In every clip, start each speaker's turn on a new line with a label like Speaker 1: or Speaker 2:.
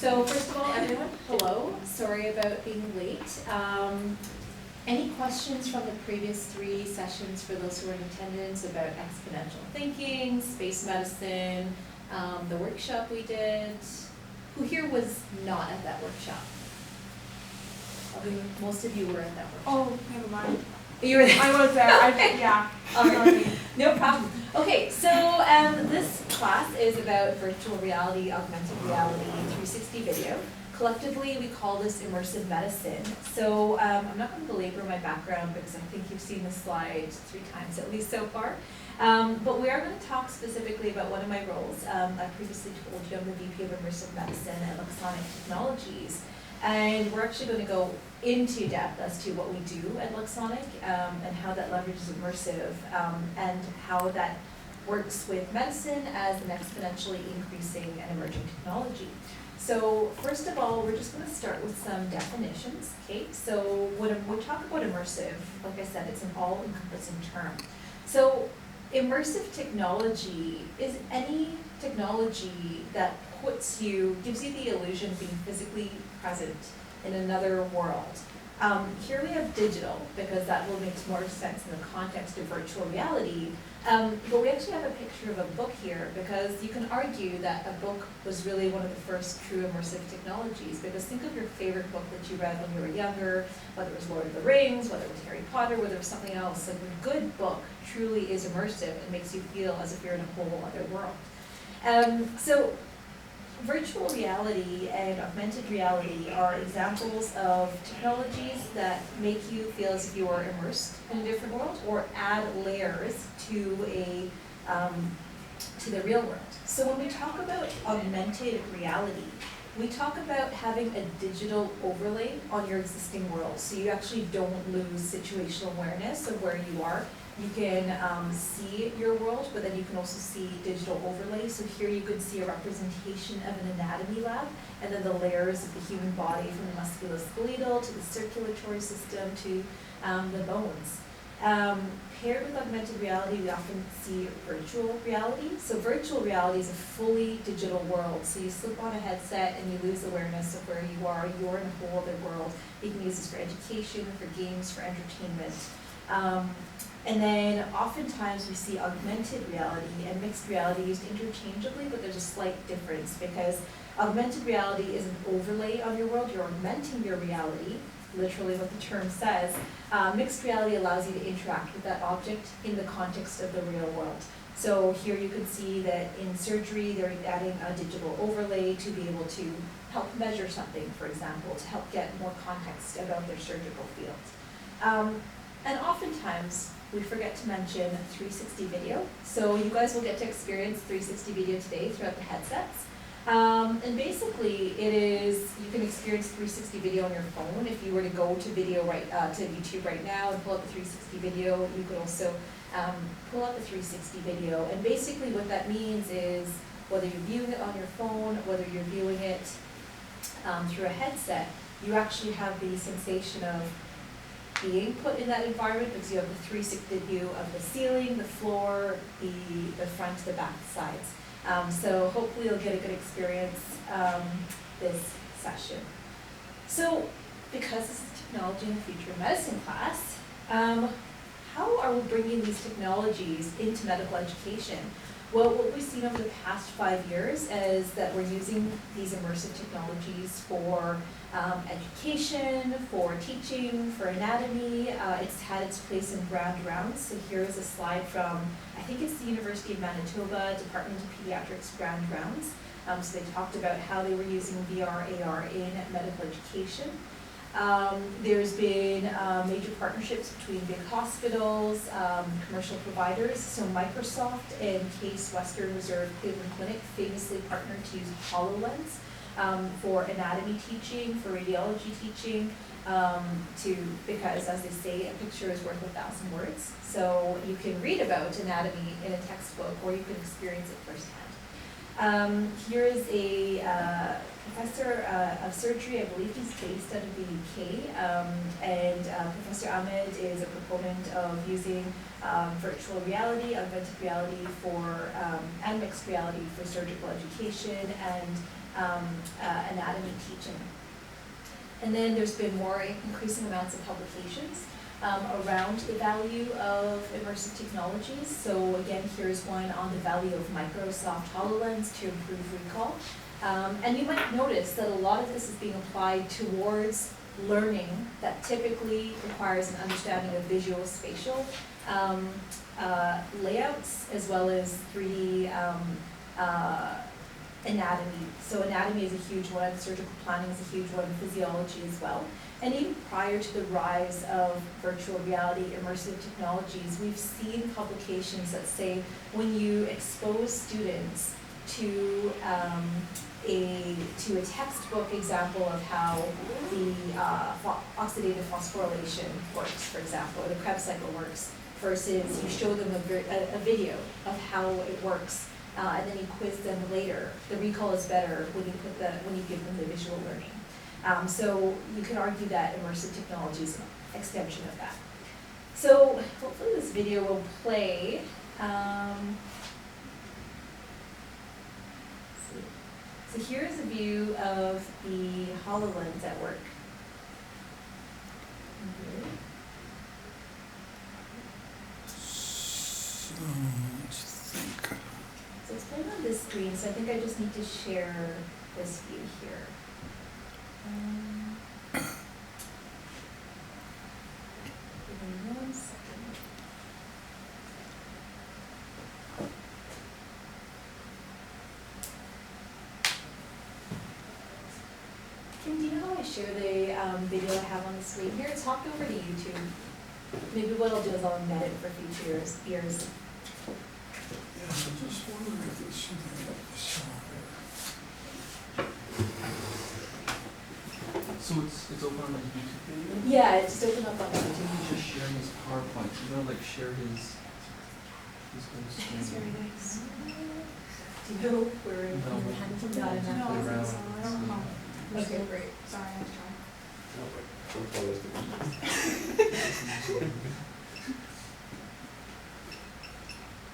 Speaker 1: So first of all, everyone, hello. Sorry about being late. Any questions from the previous 3 sessions for those who are in attendance about exponential thinking, space medicine, the workshop we did? Who here was not at that workshop? Most of you were at that workshop.
Speaker 2: Oh, never mind.
Speaker 1: You were there?
Speaker 2: I was there. Yeah.
Speaker 1: All right. No problem. Okay, so this class is about virtual reality, augmented reality, 360 video. Collectively, we call this immersive medicine. So I'm not going to belabor my background because I think you've seen this slide 3 times at least so far. But we are going to talk specifically about one of my roles. I previously told you I'm the VP of Immersive Medicine at Luxonic Technologies. And we're actually going to go into depth as to what we do at Luxonic and how that leverages immersive and how that works with medicine as an exponentially increasing and emerging technology. So first of all, we're just going to start with some definitions. Okay, so when we talk about immersive, like I said, it's an all-encompassing term. So immersive technology is any technology that gives you the illusion of being physically present in another world. Here we have digital, because that will make more sense in the context of virtual reality. But we actually have a picture of a book here, because you can argue that a book was really one of the first true immersive technologies. Because think of your favorite book that you read when you were younger, whether it was Lord of the Rings, whether it was Harry Potter, whether it was something else. Like a good book truly is immersive and makes you feel as if you're in a whole other world. So virtual reality and augmented reality are examples of technologies that make you feel as if you are immersed in a different world or add layers to the real world. So when we talk about augmented reality, we talk about having a digital overlay on your existing world. So you actually don't lose situational awareness of where you are. You can see your world, but then you can also see digital overlays. So here you could see a representation of an anatomy lab, and then the layers of the human body from the musculoskeletal to the circulatory system to the bones. Paired with augmented reality, we often see virtual reality. So virtual reality is a fully digital world. So you slip on a headset and you lose awareness of where you are. You're in a whole other world. You can use this for education, for games, for entertainment. And then oftentimes we see augmented reality and mixed reality used interchangeably, but there's a slight difference because augmented reality is an overlay on your world. You're augmenting your reality, literally what the term says. Mixed reality allows you to interact with that object in the context of the real world. So here you can see that in surgery, they're adding a digital overlay to be able to help measure something, for example, to help get more context about their surgical field. And oftentimes, we forget to mention 360 video. So you guys will get to experience 360 video today throughout the headsets. And basically, it is, you can experience 360 video on your phone. If you were to go to to YouTube right now and pull up the 360 video, you could also pull up the 360 video. And basically what that means is whether you're viewing it on your phone, whether you're viewing it through a headset, you actually have the sensation of being put in that environment because you have the 360 view of the ceiling, the floor, the front, the back, the sides. So hopefully you'll get a good experience this session. So because this is technology in the future of medicine class, how are we bringing these technologies into medical education? Well, what we've seen over the past 5 years is that we're using these immersive technologies for education, for teaching, for anatomy. It's had its place in grand rounds. So here is a slide from, I think it's the University of Manitoba Department of Pediatrics grand rounds. So they talked about how they were using VR, AR in medical education. There's been major partnerships between big hospitals, commercial providers. So Microsoft and Case Western Reserve Cleveland Clinic famously partnered to use HoloLens for anatomy teaching, for radiology teaching, because as they say, a picture is worth 1,000 words. So you can read about anatomy in a textbook or you can experience it firsthand. Here is a professor of surgery. I believe he's based out of the UK, and Professor Ahmed is a proponent of using virtual reality, augmented reality and mixed reality for surgical education, and anatomy teaching. And then there's been more increasing amounts of publications around the value of immersive technologies. So again, here's one on the value of Microsoft HoloLens to improve recall. And you might notice that a lot of this is being applied towards learning that typically requires an understanding of visual spatial layouts, as well as 3D anatomy. So anatomy is a huge one, surgical planning is a huge one, physiology as well. And even prior to the rise of virtual reality, immersive technologies, we've seen publications that say when you expose students to a textbook example of how the oxidative phosphorylation works, for example, or the Krebs cycle works, versus you show them a video of how it works, and then you quiz them later. The recall is better when you give them the visual learning. So you could argue that immersive technology is an extension of that. So hopefully this video will play. So here's a view of the HoloLens at work.
Speaker 3: So let's think.
Speaker 1: So it's playing on this screen, so I think I just need to share this view here. Give me 1 second. Kim, do you know how I share the video I have on the screen here? It's hopped over to YouTube. Maybe what I'll do is I'll embed it for future years.
Speaker 3: Yeah, I'm just wondering if there's something up the side.
Speaker 4: So it's open on a YouTube video?
Speaker 1: Yeah, it's just open up on
Speaker 4: I think
Speaker 1: YouTube.
Speaker 4: he's just sharing his PowerPoint. He's gonna like share his whole screen.
Speaker 1: That's very nice. Do you know where in
Speaker 4: No,
Speaker 1: the hand from that
Speaker 2: No,
Speaker 4: Play
Speaker 2: I
Speaker 4: around
Speaker 2: think so. I don't
Speaker 4: and
Speaker 2: know.
Speaker 4: see.
Speaker 1: Okay, great.
Speaker 2: Sorry, I was trying.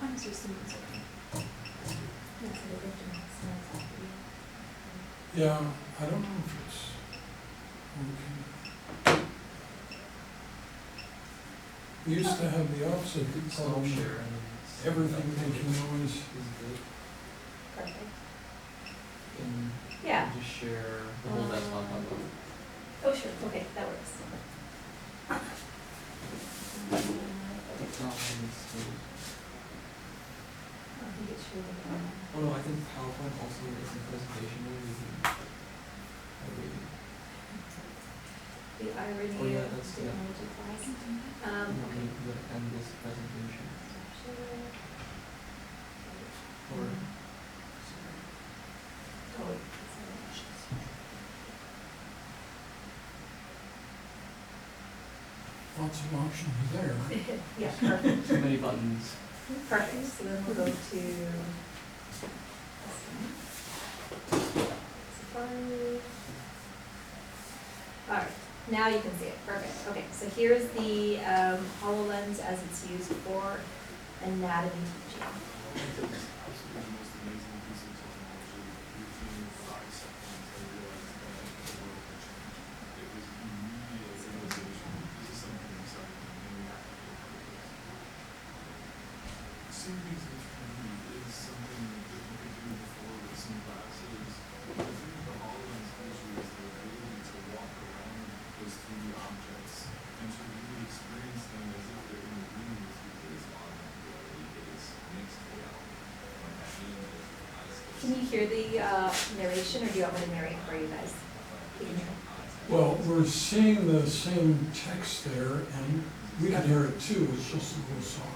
Speaker 2: I'm just doing something.
Speaker 3: Yeah, I don't know if it's okay. We used to have the opposite
Speaker 4: Stop
Speaker 3: problem.
Speaker 4: share and it's-
Speaker 3: Everything making noise.
Speaker 4: is good.
Speaker 1: Perfect.
Speaker 4: And
Speaker 1: Yeah.
Speaker 4: you just share the whole desktop on the.
Speaker 1: Oh, sure. Okay, that works.
Speaker 4: It's not on this too.
Speaker 1: I think it should.
Speaker 4: Oh no, I think PowerPoint also is a presentation where you can.
Speaker 1: The irony
Speaker 4: Oh, yeah,
Speaker 1: of
Speaker 4: that's- yeah.
Speaker 1: technology class.
Speaker 4: Okay.
Speaker 1: Okay.
Speaker 4: You end this presentation. Or.
Speaker 1: Oh,
Speaker 3: Lots of options there.
Speaker 1: yeah, perfect.
Speaker 4: Too many buttons.
Speaker 1: Perfect. So then we'll go to Safari. All right, now you can see it. Perfect. Okay, so here's the HoloLens as it's used for anatomy teaching. Can you hear the narration, or do you want me to narrate for you guys? You can hear it.
Speaker 3: Well, we're seeing the same text there, and we can hear it too, it's just a little soft.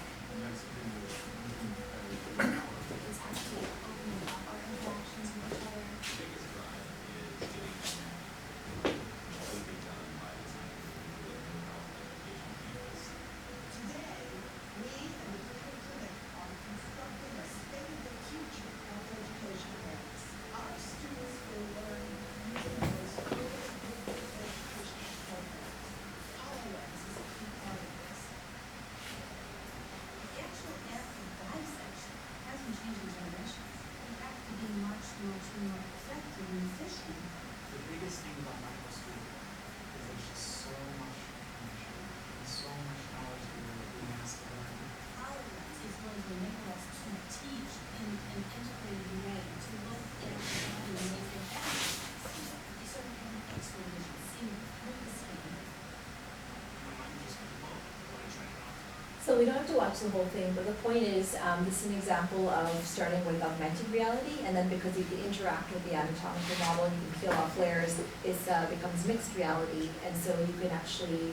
Speaker 1: So we don't have to watch the whole thing, but the point is, this is an example of starting with augmented reality, and then because you can interact with the anatomical model and you can peel off layers, it becomes mixed reality, and so you can actually,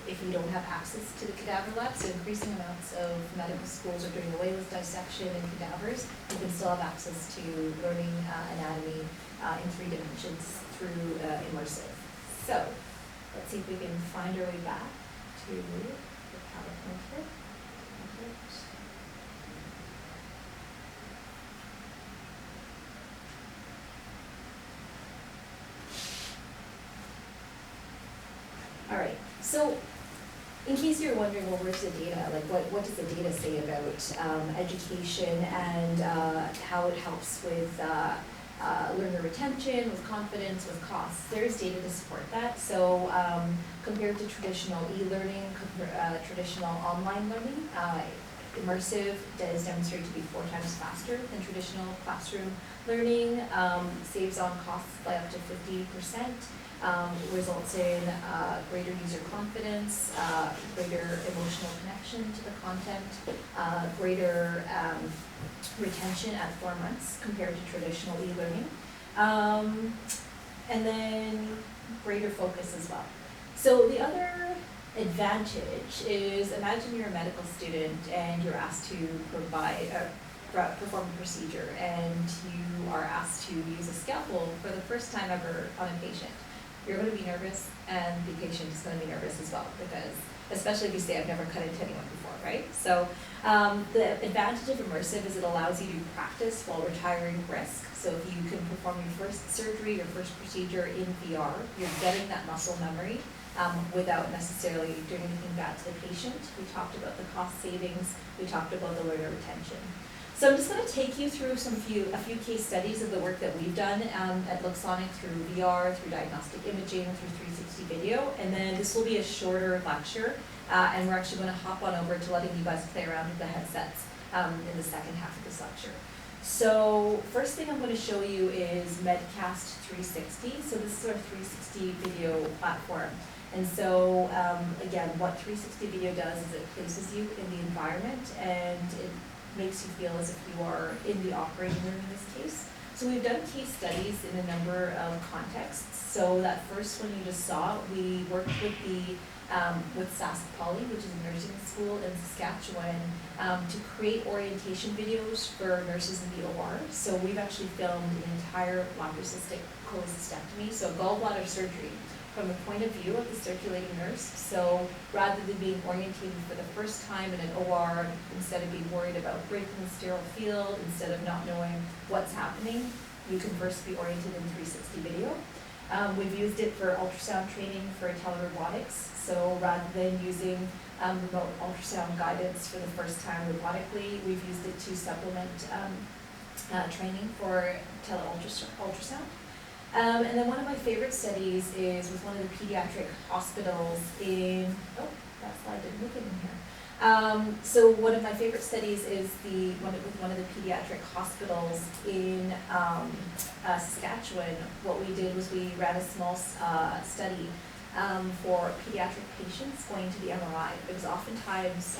Speaker 1: if you don't have access to the cadaver lab, so increasing amounts of medical schools are doing away with dissection and cadavers, you can still have access to learning anatomy in 3 dimensions through immersive. So, let's see if we can find our way back to the PowerPoint here. Perfect. All right, so in case you're wondering, well, where's the data? Like, what does the data say about education and how it helps with learner retention, with confidence, with costs? There's data to support that. So compared to traditional e-learning, traditional online learning, immersive is demonstrated to be 4 times faster than traditional classroom learning, saves on costs by up to 50%. Results in greater user confidence, greater emotional connection to the content, greater retention at 4 months compared to traditional e-learning, and then greater focus as well. So the other advantage is, imagine you're a medical student and you're asked to perform a procedure, and you are asked to use a scalpel for the first time ever on a patient. You're going to be nervous, and the patient is going to be nervous as well, because especially if you say, I've never cut into anyone before, right? So the advantage of immersive is it allows you to practice while retiring risk. So if you can perform your first surgery, your first procedure in VR, you're getting that muscle memory without necessarily doing anything bad to the patient. We talked about the cost savings. We talked about the learner retention. So I'm just going to take you through a few case studies of the work that we've done at Luxonic through VR, through diagnostic imaging, through 360 video, and then this will be a shorter lecture, and we're actually going to hop on over to letting you guys play around with the headsets in the second half of this lecture. So first thing I'm going to show you is Medcast 360. So this is our 360 video platform. And so again, what 360 video does is it places you in the environment, and it makes you feel as if you are in the operating room in this case. So we've done case studies in a number of contexts. So that first one you just saw, we worked with with Sask Poly, which is a nursing school in Saskatchewan, to create orientation videos for nurses in the OR. So we've actually filmed an entire laparoscopic cholecystectomy, so gallbladder surgery, from the point of view of the circulating nurse. So rather than being orientated for the first time in an OR, instead of being worried about breaking the sterile field, instead of not knowing what's happening, you can first be oriented in 360 video. We've used it for ultrasound training for telerobotics. So rather than using remote ultrasound guidance for the first time robotically, we've used it to supplement training for ultrasound. And then one of my favorite studies is with one of the pediatric hospitals in, oh, that slide didn't look in here. So one of my favorite studies is with one of the pediatric hospitals in Saskatchewan. What we did was we ran a small study for pediatric patients going to the MRI, because oftentimes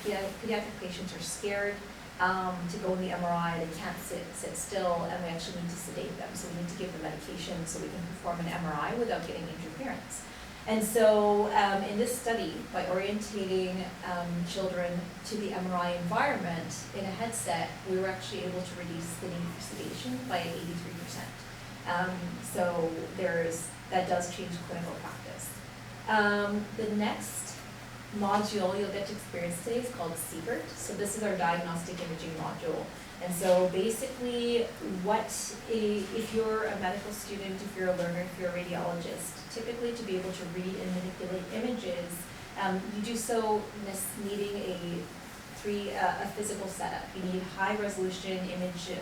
Speaker 1: pediatric patients are scared to go in the MRI. They can't sit still, and we actually need to sedate them. So we need to give them medication so we can perform an MRI without getting interference. And so in this study, by orientating children to the MRI environment in a headset, we were actually able to reduce the need for sedation by 83%. So that does change clinical practice. The next module you'll get to experience today is called Siebert. So this is our diagnostic imaging module. And so basically, if you're a medical student, if you're a learner, if you're a radiologist, typically to be able to read and manipulate images, you do so needing a physical setup. You need high resolution image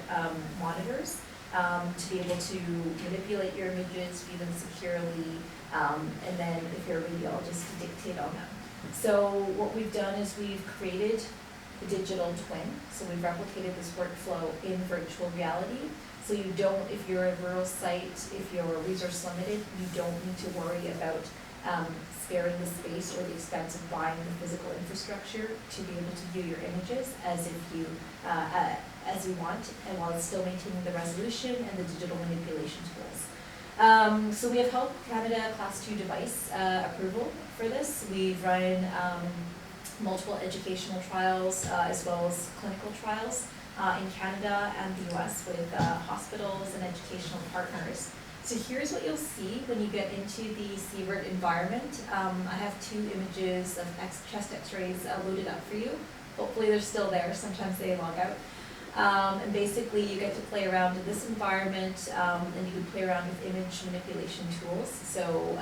Speaker 1: monitors to be able to manipulate your images, view them securely, and then if you're a radiologist, to dictate on them. So what we've done is we've created a digital twin. So we've replicated this workflow in virtual reality. So you don't, if you're a rural site, if you're resource limited, you don't need to worry about sparing the space or the expense of buying the physical infrastructure to be able to view your images as if you, as you want, and while it's still maintaining the resolution and the digital manipulation tools. So we have Health Canada Class 2 device approval for this. We've run multiple educational trials as well as clinical trials in Canada and the US with hospitals and educational partners. So here's what you'll see when you get into the CVERT environment. I have 2 images of chest x-rays loaded up for you. Hopefully they're still there, sometimes they log out. And basically you get to play around in this environment and you can play around with image manipulation tools. So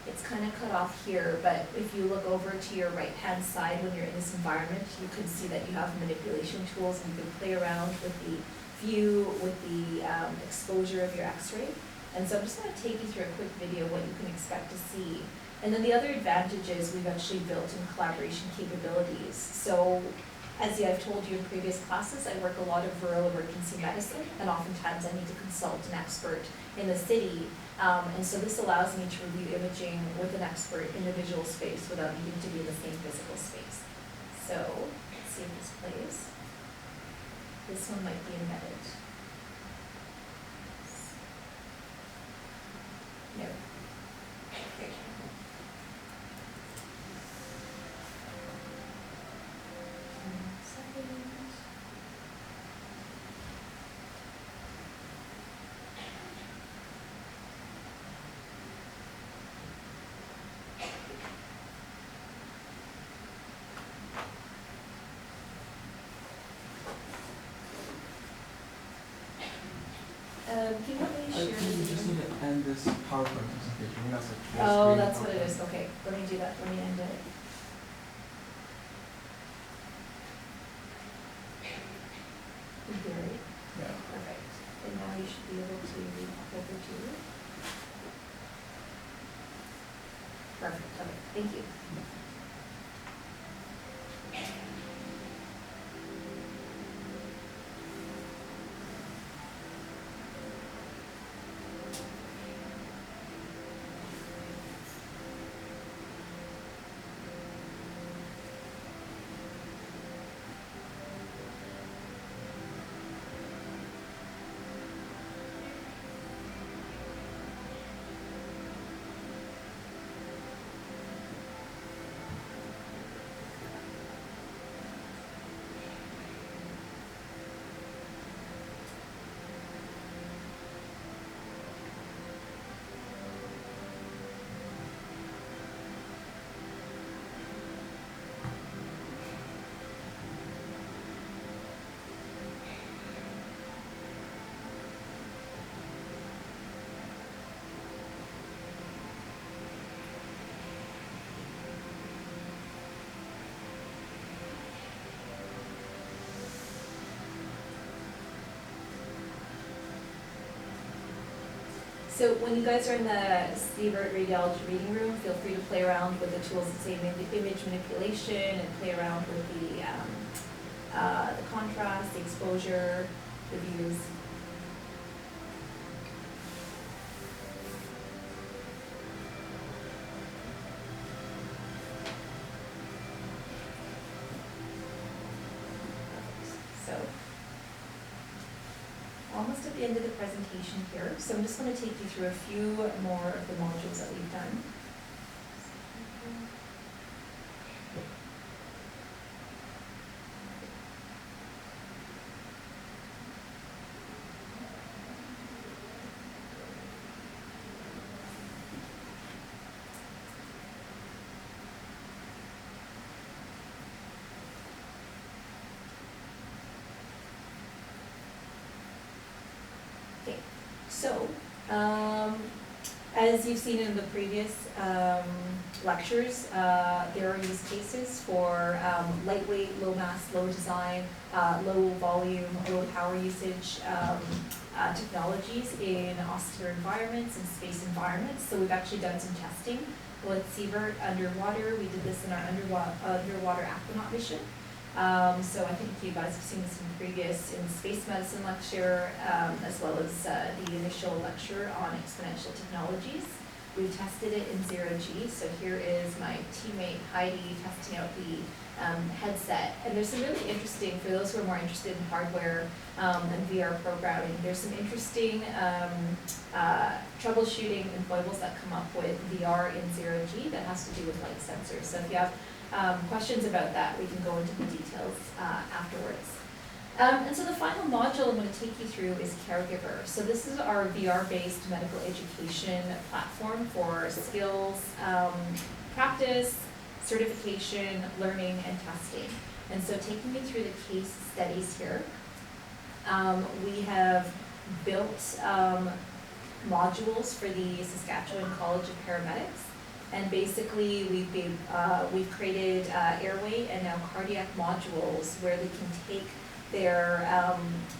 Speaker 1: it's kind of cut off here, but if you look over to your right-hand side when you're in this environment, you can see that you have manipulation tools and you can play around with the view, with the exposure of your x-ray. And so I'm just going to take you through a quick video of what you can expect to see. And then the other advantage is we've actually built in collaboration capabilities. So as I've told you in previous classes, I work a lot of rural emergency medicine, and oftentimes I need to consult an expert in the city. And so this allows me to review imaging with an expert in a visual space without needing to be in the same physical space. So let's see if this plays. This one might be embedded. No. Okay. Do you want me to
Speaker 4: I
Speaker 1: share
Speaker 4: think we
Speaker 1: this?
Speaker 4: just need to end this PowerPoint presentation. We're not supposed to
Speaker 1: Oh,
Speaker 4: read
Speaker 1: that's what it
Speaker 4: PowerPoint.
Speaker 1: is. Okay, let me do that. Let me end it. In theory.
Speaker 3: Yeah.
Speaker 1: Perfect. And now you should be able to hop over to it. Perfect. Okay, thank you. So when you guys are in the CVERT radiology reading room, feel free to play around with the tools that say image manipulation and play around with the contrast, the exposure, the views. So almost at the end of the presentation here, so I'm just going to take you through a few more of the modules that we've done. Okay, so as you've seen in the previous lectures, there are use cases for lightweight, low mass, low design, low volume, low power usage technologies in austere environments and space environments. So we've actually done some testing with CVERT underwater. We did this in our underwater aquanaut mission. So I think you guys have seen this in previous in space medicine lecture, as well as the initial lecture on exponential technologies. We tested it in 0G, so here is my teammate Heidi testing out the headset. And there's some really interesting, for those who are more interested in hardware and VR programming, there's some interesting troubleshooting and foibles that come up with VR in 0G that has to do with light sensors. So if you have questions about that, we can go into the details afterwards. And so the final module I'm going to take you through is Caregiver. So this is our VR-based medical education platform for skills, practice, certification, learning, and testing. And so taking you through the case studies here, we have built modules for the Saskatchewan College of Paramedics. And basically, we've created airway and now cardiac modules where they can take their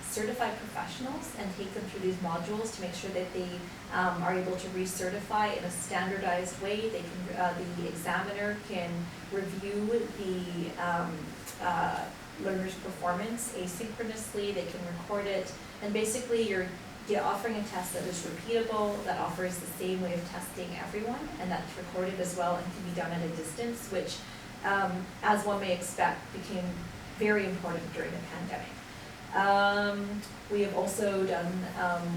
Speaker 1: certified professionals and take them through these modules to make sure that they are able to recertify in a standardized way. They can, the examiner can review the learner's performance asynchronously. They can record it, and basically you're offering a test that is repeatable, that offers the same way of testing everyone, and that's recorded as well and can be done at a distance, which, as one may expect, became very important during the pandemic. We have also done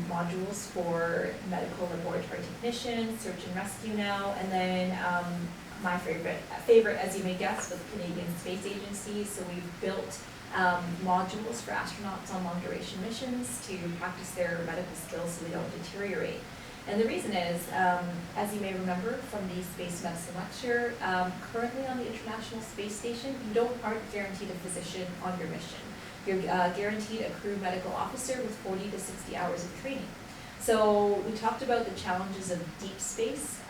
Speaker 1: modules for medical laboratory technicians, search and rescue now, and then my favorite, as you may guess, was the Canadian Space Agency. So we've built modules for astronauts on long duration missions to practice their medical skills so they don't deteriorate. And the reason is, as you may remember from the space medicine lecture, currently on the International Space Station, you aren't guaranteed a physician on your mission. You're guaranteed a crew medical officer with 40 to 60 hours of training. So we talked about the challenges of deep space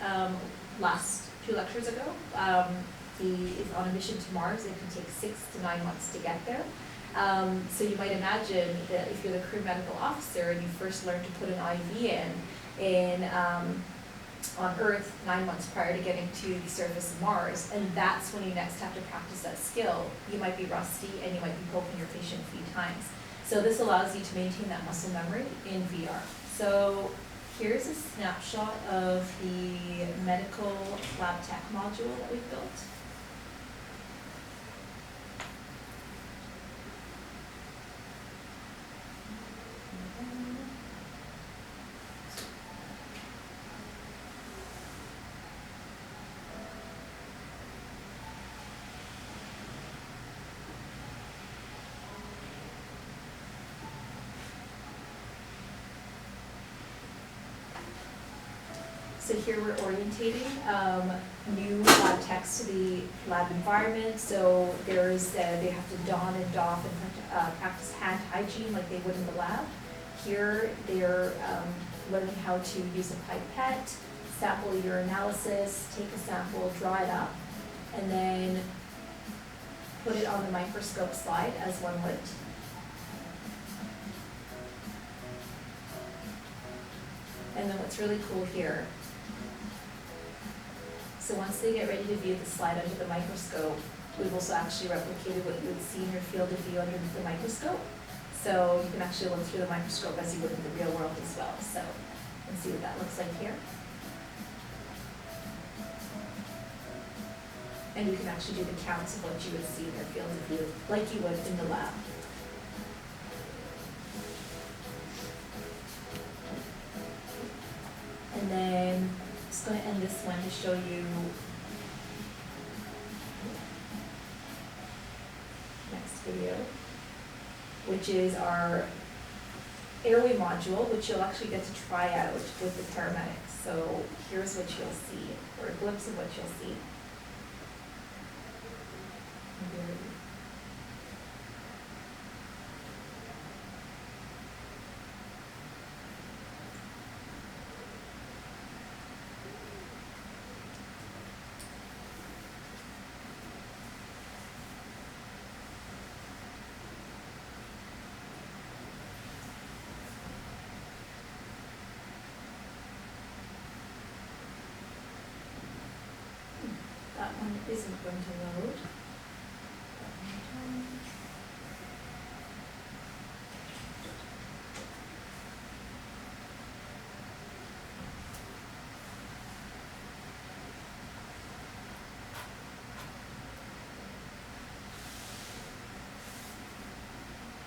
Speaker 1: last 2 lectures ago. On a mission to Mars, it can take 6 to 9 months to get there. So you might imagine that if you're the crew medical officer and you first learn to put an IV on Earth 9 months prior to getting to the surface of Mars, and that's when you next have to practice that skill, you might be rusty and you might be poking your patient a few times. So this allows you to maintain that muscle memory in VR. So here's a snapshot of the medical lab tech module that we've built. So here we're orientating new lab techs to the lab environment. So they have to don and doff and practice hand hygiene like they would in the lab. Here they're learning how to use a pipette, sample urinalysis, take a sample, draw it up, and then put it on the microscope slide as one would. And then what's really cool here, so once they get ready to view the slide under the microscope, we've also actually replicated what you would see in your field of view under the microscope. So you can actually look through the microscope as you would in the real world as well. So you can see what that looks like here. And you can actually do the counts of what you would see in your field of view, like you would in the lab. And then I'm just going to end this one to show you next video, which is our airway module, which you'll actually get to try out with the paramedics. So here's what you'll see, or a glimpse of what you'll see. That one isn't going to load.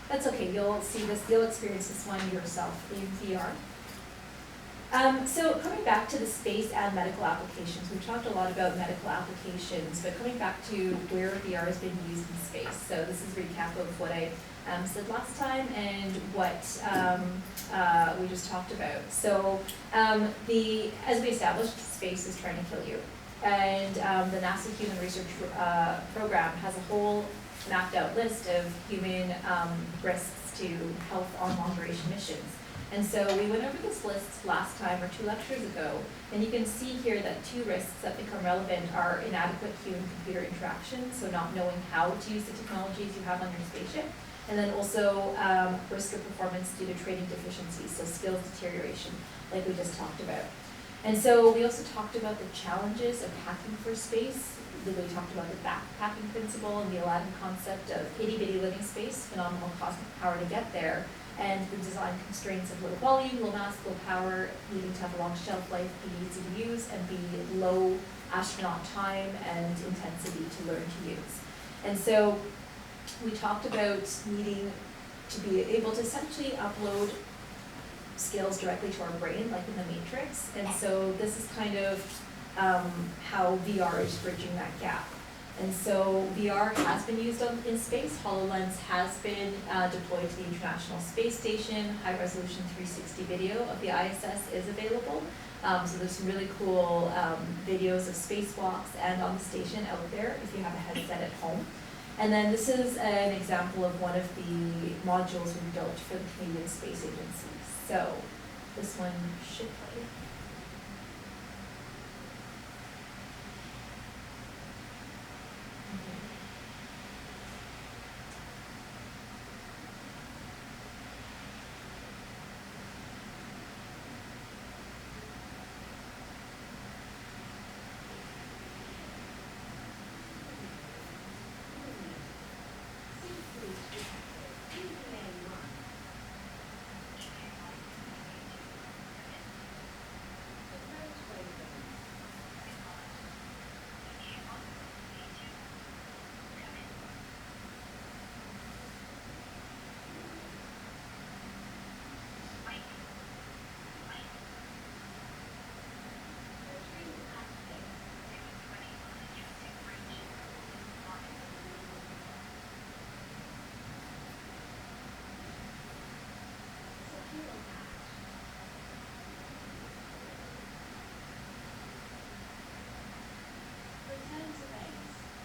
Speaker 1: That's okay, you'll see this, you'll experience this one yourself in VR. So coming back to the space and medical applications, we've talked a lot about medical applications, but coming back to where VR has been used in space. So this is a recap of what I said last time and what we just talked about. So as we established, space is trying to kill you. And the NASA Human Research Program has a whole mapped out list of human risks to health on long duration missions. And so we went over this list last time or 2 lectures ago, and you can see here that 2 risks that become relevant are inadequate human-computer interaction, so not knowing how to use the technologies you have on your spaceship, and then also risk of performance due to training deficiencies, so skills deterioration, like we just talked about. And so we also talked about the challenges of packing for space. We talked about the backpacking principle and the Aladdin concept of itty-bitty living space, phenomenal cosmic power to get there, and the design constraints of low volume, low mass, low power, needing to have a long shelf life, be easy to use, and be low astronaut time and intensity to learn to use. And so we talked about needing to be able to essentially upload skills directly to our brain, like in the Matrix. And so this is kind of how VR is bridging that gap. And so VR has been used in space. HoloLens has been deployed to the International Space Station. High-resolution 360 video of the ISS is available. So there's some really cool videos of spacewalks and on the station out there if you have a headset at home. And then this is an example of one of the modules we built for the Canadian Space Agency. So this one should play.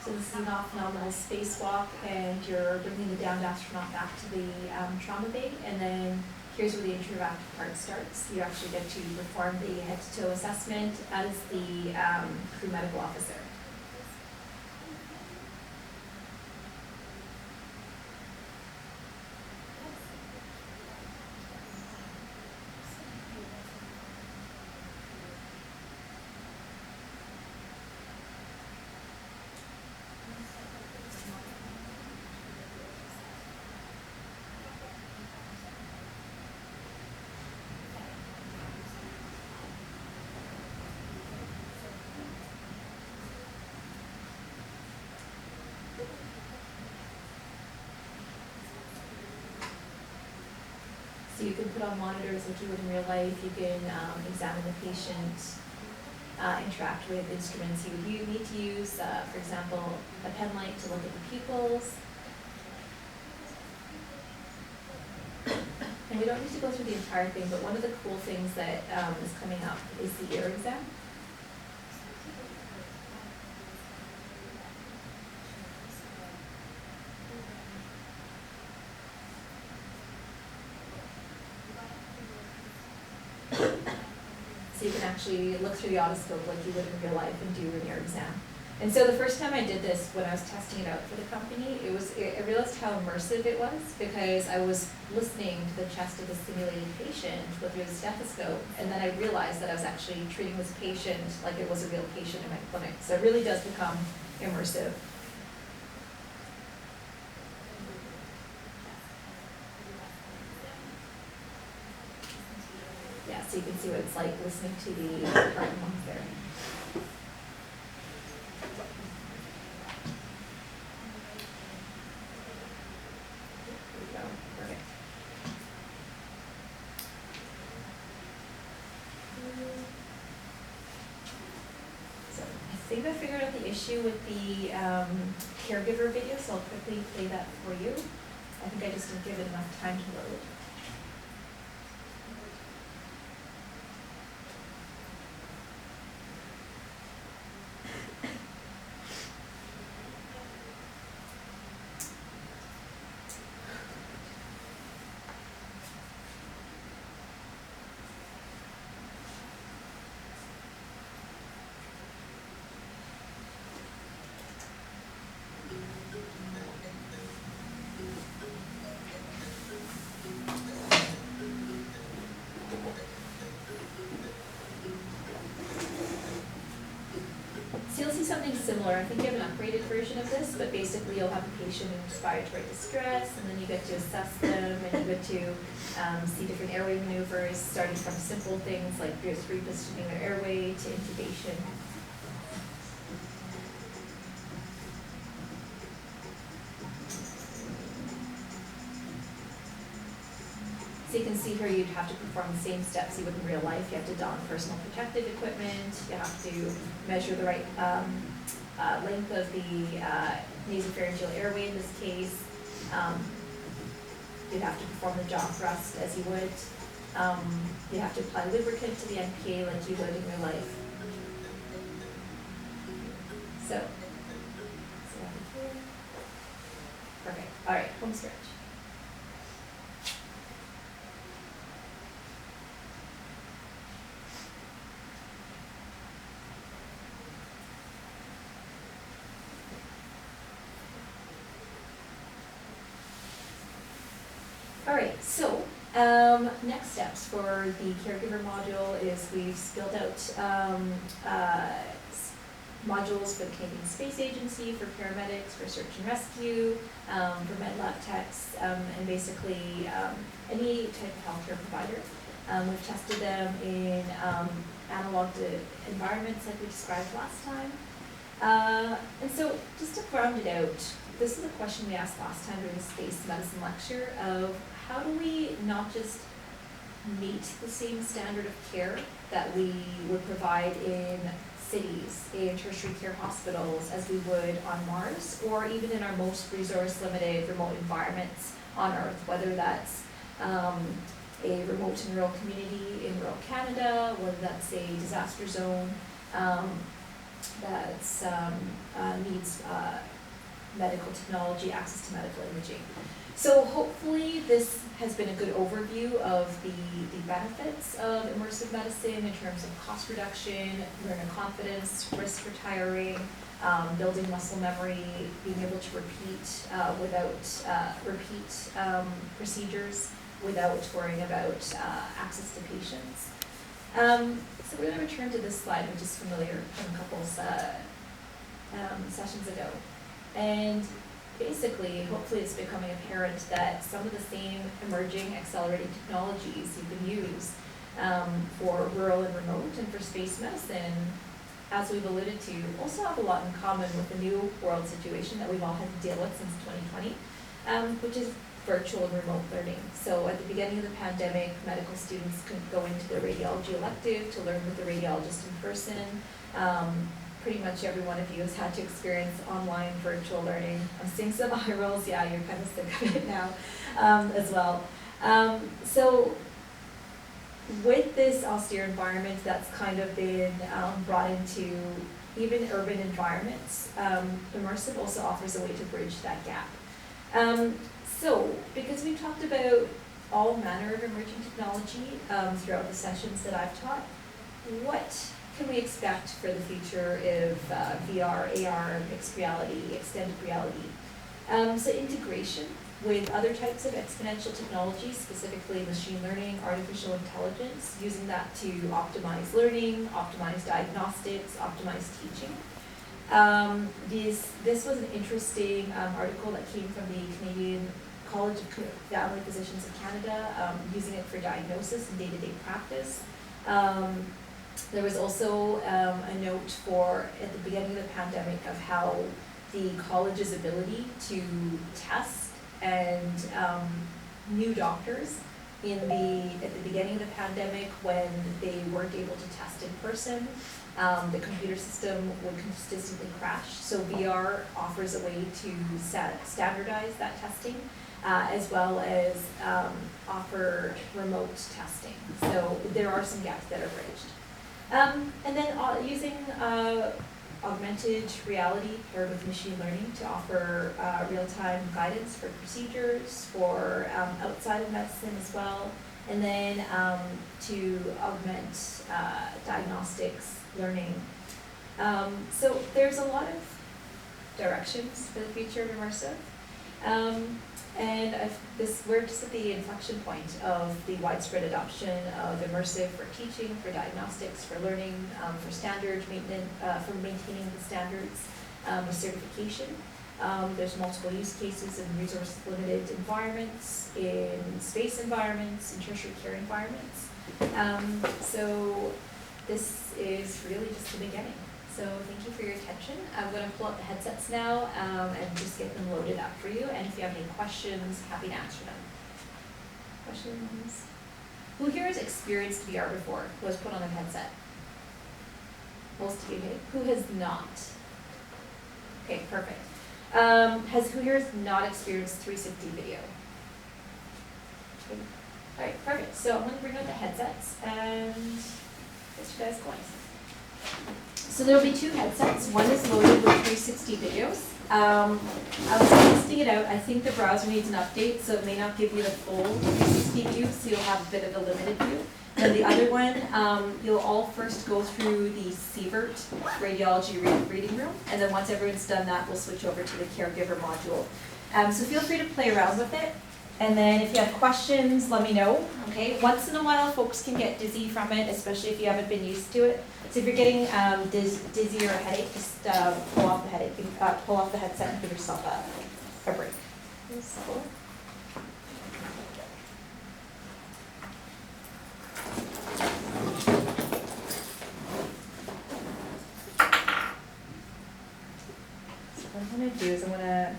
Speaker 1: So this is an phenomenal spacewalk, and you're bringing the downed astronaut back to the trauma bay, and then here's where the interactive part starts. You actually get to perform the head-to-toe assessment as the crew medical officer. So you can put on monitors like you would in real life. You can examine the patient, interact with instruments you would need to use, for example, a pen light to look at the pupils. And we don't need to go through the entire thing, but one of the cool things that is coming up is the ear exam. So you can actually look through the otoscope like you would in real life and do an ear exam. And so the first time I did this, when I was testing it out for the company, I realized how immersive it was, because I was listening to the chest of the simulated patient with the stethoscope, and then I realized that I was actually treating this patient like it was a real patient in my clinic. So it really does become immersive. Yeah, so you can see what it's like listening to the heart and lungs there. think I figured out the issue with the caregiver video, so I'll quickly play that for you. I think I just didn't give it enough time to load. So you'll see something similar. I think you have an upgraded version of this, but basically you'll have a patient in respiratory distress, and then you get to assess them, and you get to see different airway maneuvers, starting from simple things like just repositioning their airway to intubation. So you can see here you'd have to perform the same steps you would in real life. You have to don personal protective equipment. You have to measure the right length of the nasopharyngeal airway in this case. You'd have to perform the jaw thrust as you would. You'd have to apply lubricant to the NPA like you would in real life. So perfect. All right, home stretch. All right, so next steps for the caregiver module is we've built out modules for the Canadian Space Agency, for paramedics, for search and rescue, for med lab techs, and basically any type of healthcare provider. We've tested them in analog environments like we described last time. And so just to round it out, this is a question we asked last time during the space medicine lecture of how do we not just meet the same standard of care that we would provide in cities, in tertiary care hospitals, as we would on Mars, or even in our most resource-limited remote environments on Earth, whether that's a remote and rural community in rural Canada, whether that's a disaster zone that's needs medical technology, access to medical imaging. So hopefully this has been a good overview of the benefits of immersive medicine in terms of cost reduction, learner confidence, risk retiring, building muscle memory, being able to repeat procedures without worrying about access to patients. So we're going to return to this slide, which is familiar from a couple sessions ago. And basically, hopefully it's becoming apparent that some of the same emerging accelerating technologies you can use for rural and remote and for space medicine, as we've alluded to, also have a lot in common with the new world situation that we've all had to deal with since 2020, which is virtual and remote learning. So at the beginning of the pandemic, medical students couldn't go into their radiology elective to learn with the radiologist in person. Pretty much every one of you has had to experience online virtual learning. I'm seeing some eye rolls, yeah, you're kind of sick of it now as well. So with this austere environment that's kind of been brought into even urban environments, immersive also offers a way to bridge that gap. So because we've talked about all manner of emerging technology throughout the sessions that I've taught, what can we expect for the future of VR, AR, mixed reality, extended reality? So integration with other types of exponential technologies, specifically machine learning, artificial intelligence, using that to optimize learning, optimize diagnostics, optimize teaching. This was an interesting article that came from the Canadian College of Family Physicians of Canada, using it for diagnosis and day-to-day practice. There was also a note for, at the beginning of the pandemic, of how the college's ability to test and new doctors at the beginning of the pandemic, when they weren't able to test in person, the computer system would consistently crash. So VR offers a way to standardize that testing, as well as offer remote testing. So there are some gaps that are bridged. And then using augmented reality paired with machine learning to offer real-time guidance for procedures, for outside of medicine as well, and then to augment diagnostics, learning. So there's a lot of directions for the future of immersive. And we're just at the inflection point of the widespread adoption of immersive for teaching, for diagnostics, for learning, for standard maintenance, for maintaining the standards, with certification. There's multiple use cases in resource-limited environments, in space environments, in tertiary care environments. So this is really just the beginning. So thank you for your attention. I'm going to pull up the headsets now and just get them loaded up for you. And if you have any questions, happy to answer them. Questions? Who here has experienced VR before? Who has put on a headset? Most of you, okay. Who has not? Okay, perfect. Who here has not experienced 360 video? Okay. All right, perfect. So I'm going to bring out the headsets and get you guys going. So there will be two headsets. One is loaded with 360 videos. I was testing it out. I think the browser needs an update, so it may not give you the full 360 view, so you'll have a bit of a limited view. And the other one, you'll all first go through the CVERT radiology reading room, and then once everyone's done that, we'll switch over to the caregiver module. So feel free to play around with it. And then if you have questions, let me know, okay? Once in a while, folks can get dizzy from it, especially if you haven't been used to it. So if you're getting dizzy or a headache, just pull off the headset and give yourself a break. So. What I'm gonna do is I'm gonna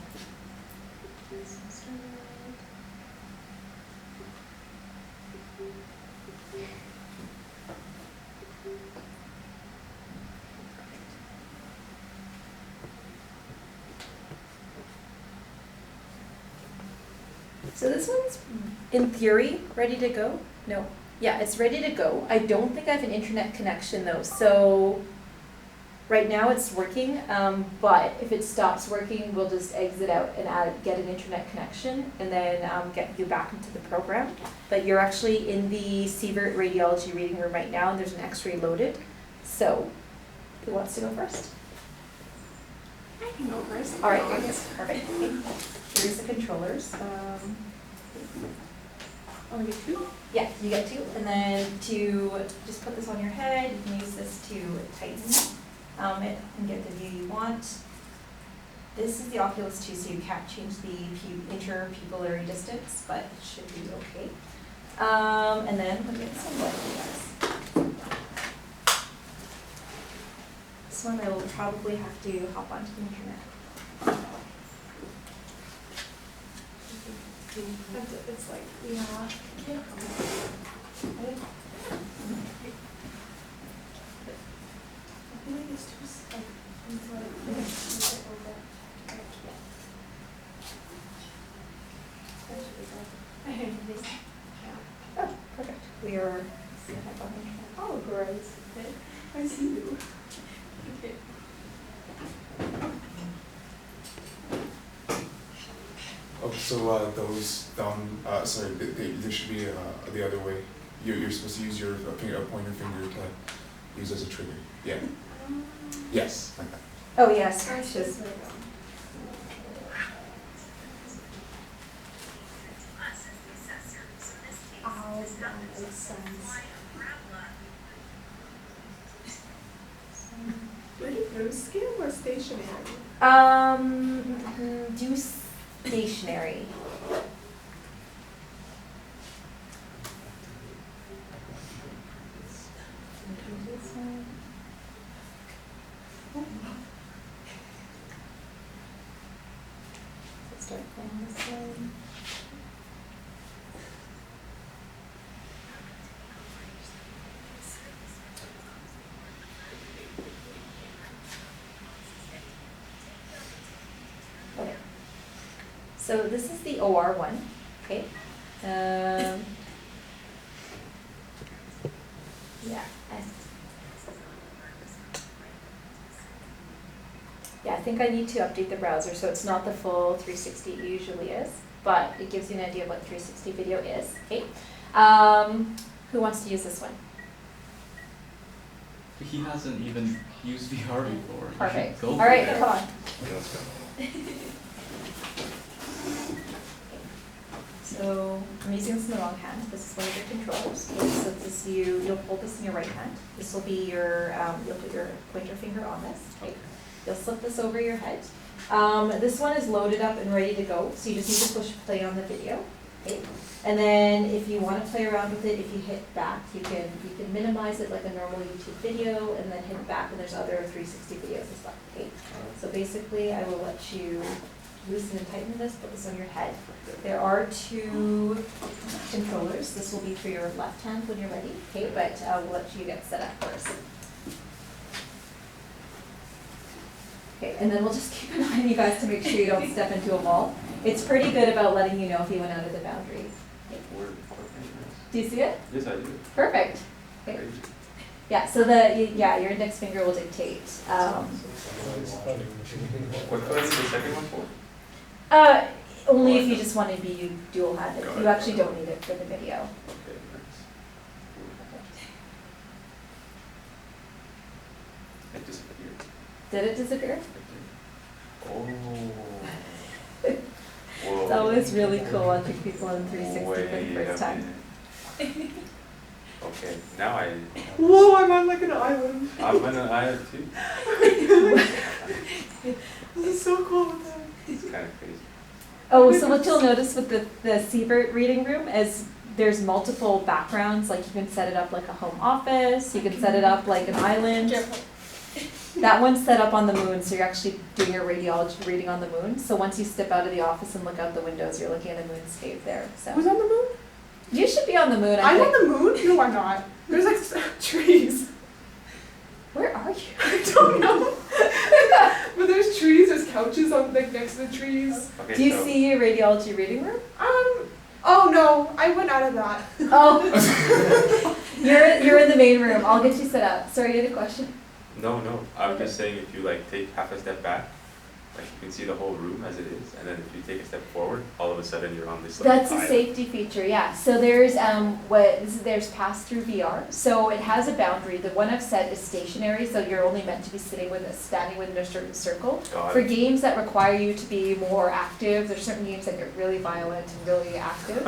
Speaker 1: So this one's, in theory, ready to go. No, yeah, it's ready to go. I don't think I have an internet connection though. So right now it's working, but if it stops working, we'll just exit out and get an internet connection and then get you back into the program. But you're actually in the CVERT radiology reading room right now, and there's an X-ray loaded. So who wants to go first?
Speaker 2: I can go first.
Speaker 1: All right, perfect. Okay. Here's the controllers.
Speaker 2: Only get two?
Speaker 1: Yeah, you get two, and then to just put this on your head, you can use this to tighten it and get the view you want. This is the Oculus 2, so you can't change the interpupillary distance, but it should be okay. And then let me get some light for you guys. This one I will probably have to hop onto the internet.
Speaker 2: It's like, yeah. I feel like it's too, it's like, I hate this.
Speaker 1: Oh, perfect. We are.
Speaker 2: Oh, great. I see you. Okay.
Speaker 5: Oh, so those down, sorry, they should be the other way. You're supposed to use your pointer finger to use as a trigger. Yeah. Yes, like that.
Speaker 1: Oh, yes. It's just.
Speaker 2: Oh, that makes sense. Would it go scale or stationary?
Speaker 1: Do stationary. Let's start playing this one. so this is the OR one, okay? Yeah. Yeah, I think I need to update the browser, so it's not the full 360 it usually is, but it gives you an idea of what 360 video is, okay? Who wants to use this one?
Speaker 4: He hasn't even used VR before. You
Speaker 1: Perfect.
Speaker 4: should go
Speaker 1: All
Speaker 4: for
Speaker 1: right,
Speaker 4: it.
Speaker 1: come on. So I'm using this in the wrong hand. This is one of your controllers. Okay, so this you'll hold this in your right hand. This will be your you'll put your pointer finger on this. Okay. You'll slip this over your head. This one is loaded up and ready to go. So you just need to push play on the video. Okay. And then if you want to play around with it, if you hit back, you can minimize it like a normal YouTube video, and then hit back, and there's other 360 videos as well. Okay. So basically, I will let you loosen and tighten this, put this on your head. There are 2 controllers. This will be for your left hand when you're ready, okay, but we'll let you get set up first. Okay, and then we'll just keep an eye on you guys to make sure you don't step into a wall. It's pretty good about letting you know if you went out of the boundary. Do you see it?
Speaker 6: Yes, I do.
Speaker 1: Perfect. Okay. Yeah, so your index finger will dictate.
Speaker 6: What color is the second one for?
Speaker 1: Only if you just want to be dual-handed. You actually don't need it for the video.
Speaker 6: Okay, nice. It disappeared.
Speaker 1: Did it disappear?
Speaker 6: Oh.
Speaker 1: It's always really cool watching people on 360 for the
Speaker 6: Wait
Speaker 1: first
Speaker 6: a
Speaker 1: time.
Speaker 6: minute. Okay, now I.
Speaker 7: Whoa, I'm on like an island.
Speaker 6: I'm on an island too.
Speaker 7: This is so cool.
Speaker 6: It's kind of crazy.
Speaker 1: Oh, so what you'll notice with the Siebert reading room is there's multiple backgrounds. Like you can set it up like a home office. You can set it up like an island. That one's set up on the moon, so you're actually doing your radiology reading on the moon. So once you step out of the office and look out the windows, you're looking at the moonscape there.
Speaker 7: Who's
Speaker 1: So
Speaker 7: on the moon?
Speaker 1: you should be on the moon. I
Speaker 7: I'm
Speaker 1: think.
Speaker 7: on the moon? No, I'm not. There's like trees.
Speaker 1: Where are you?
Speaker 7: I don't know. But there's trees, there's couches on like next to the trees.
Speaker 6: Okay,
Speaker 1: Do you
Speaker 6: so
Speaker 1: see your radiology reading room?
Speaker 7: Oh no, I went out of that.
Speaker 1: Oh, you're in the main room. I'll get you set up. Sorry, you had a question?
Speaker 6: no, I'm
Speaker 1: Okay.
Speaker 6: just saying if you like take half a step back, like you can see the whole room as it is, and then if you take a step forward, all of a sudden you're on this. Like,
Speaker 1: That's a
Speaker 6: island.
Speaker 1: safety feature, yeah. So there's there's pass-through VR. So it has a boundary. The one I've set is stationary, so you're only meant to be standing within a certain circle.
Speaker 6: Got
Speaker 1: For
Speaker 6: it.
Speaker 1: games that require you to be more active, there's certain games that get really violent and really active.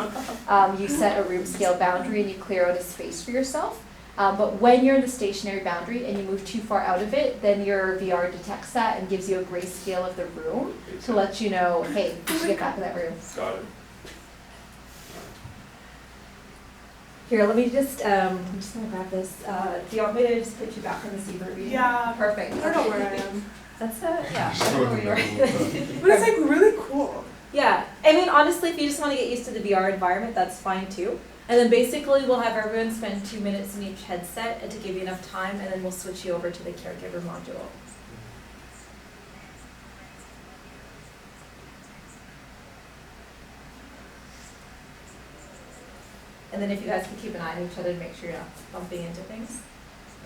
Speaker 1: You set a room scale boundary and you clear out a space for yourself. But when you're in the stationary boundary and you move too far out of it, then your VR detects that and gives you a grayscale of the room to let you know, hey, you should get back in that room.
Speaker 6: Got it.
Speaker 1: Here, let me just, I'm just gonna grab this. Do you want me to just put you back in the Siebert reading?
Speaker 7: Yeah.
Speaker 1: Perfect.
Speaker 7: I don't know where I am.
Speaker 1: That's yeah, I
Speaker 5: Just
Speaker 1: don't know
Speaker 5: go
Speaker 1: where
Speaker 5: in
Speaker 1: you
Speaker 5: the
Speaker 1: are.
Speaker 5: middle of
Speaker 7: But it's like really cool.
Speaker 1: Yeah, I mean, honestly, if you just wanna get used to the VR environment, that's fine too. And then basically, we'll have everyone spend 2 minutes in each headset and to give you enough time, and then we'll switch you over to the caregiver module. And then if you guys can keep an eye on each other to make sure you're not bumping into things.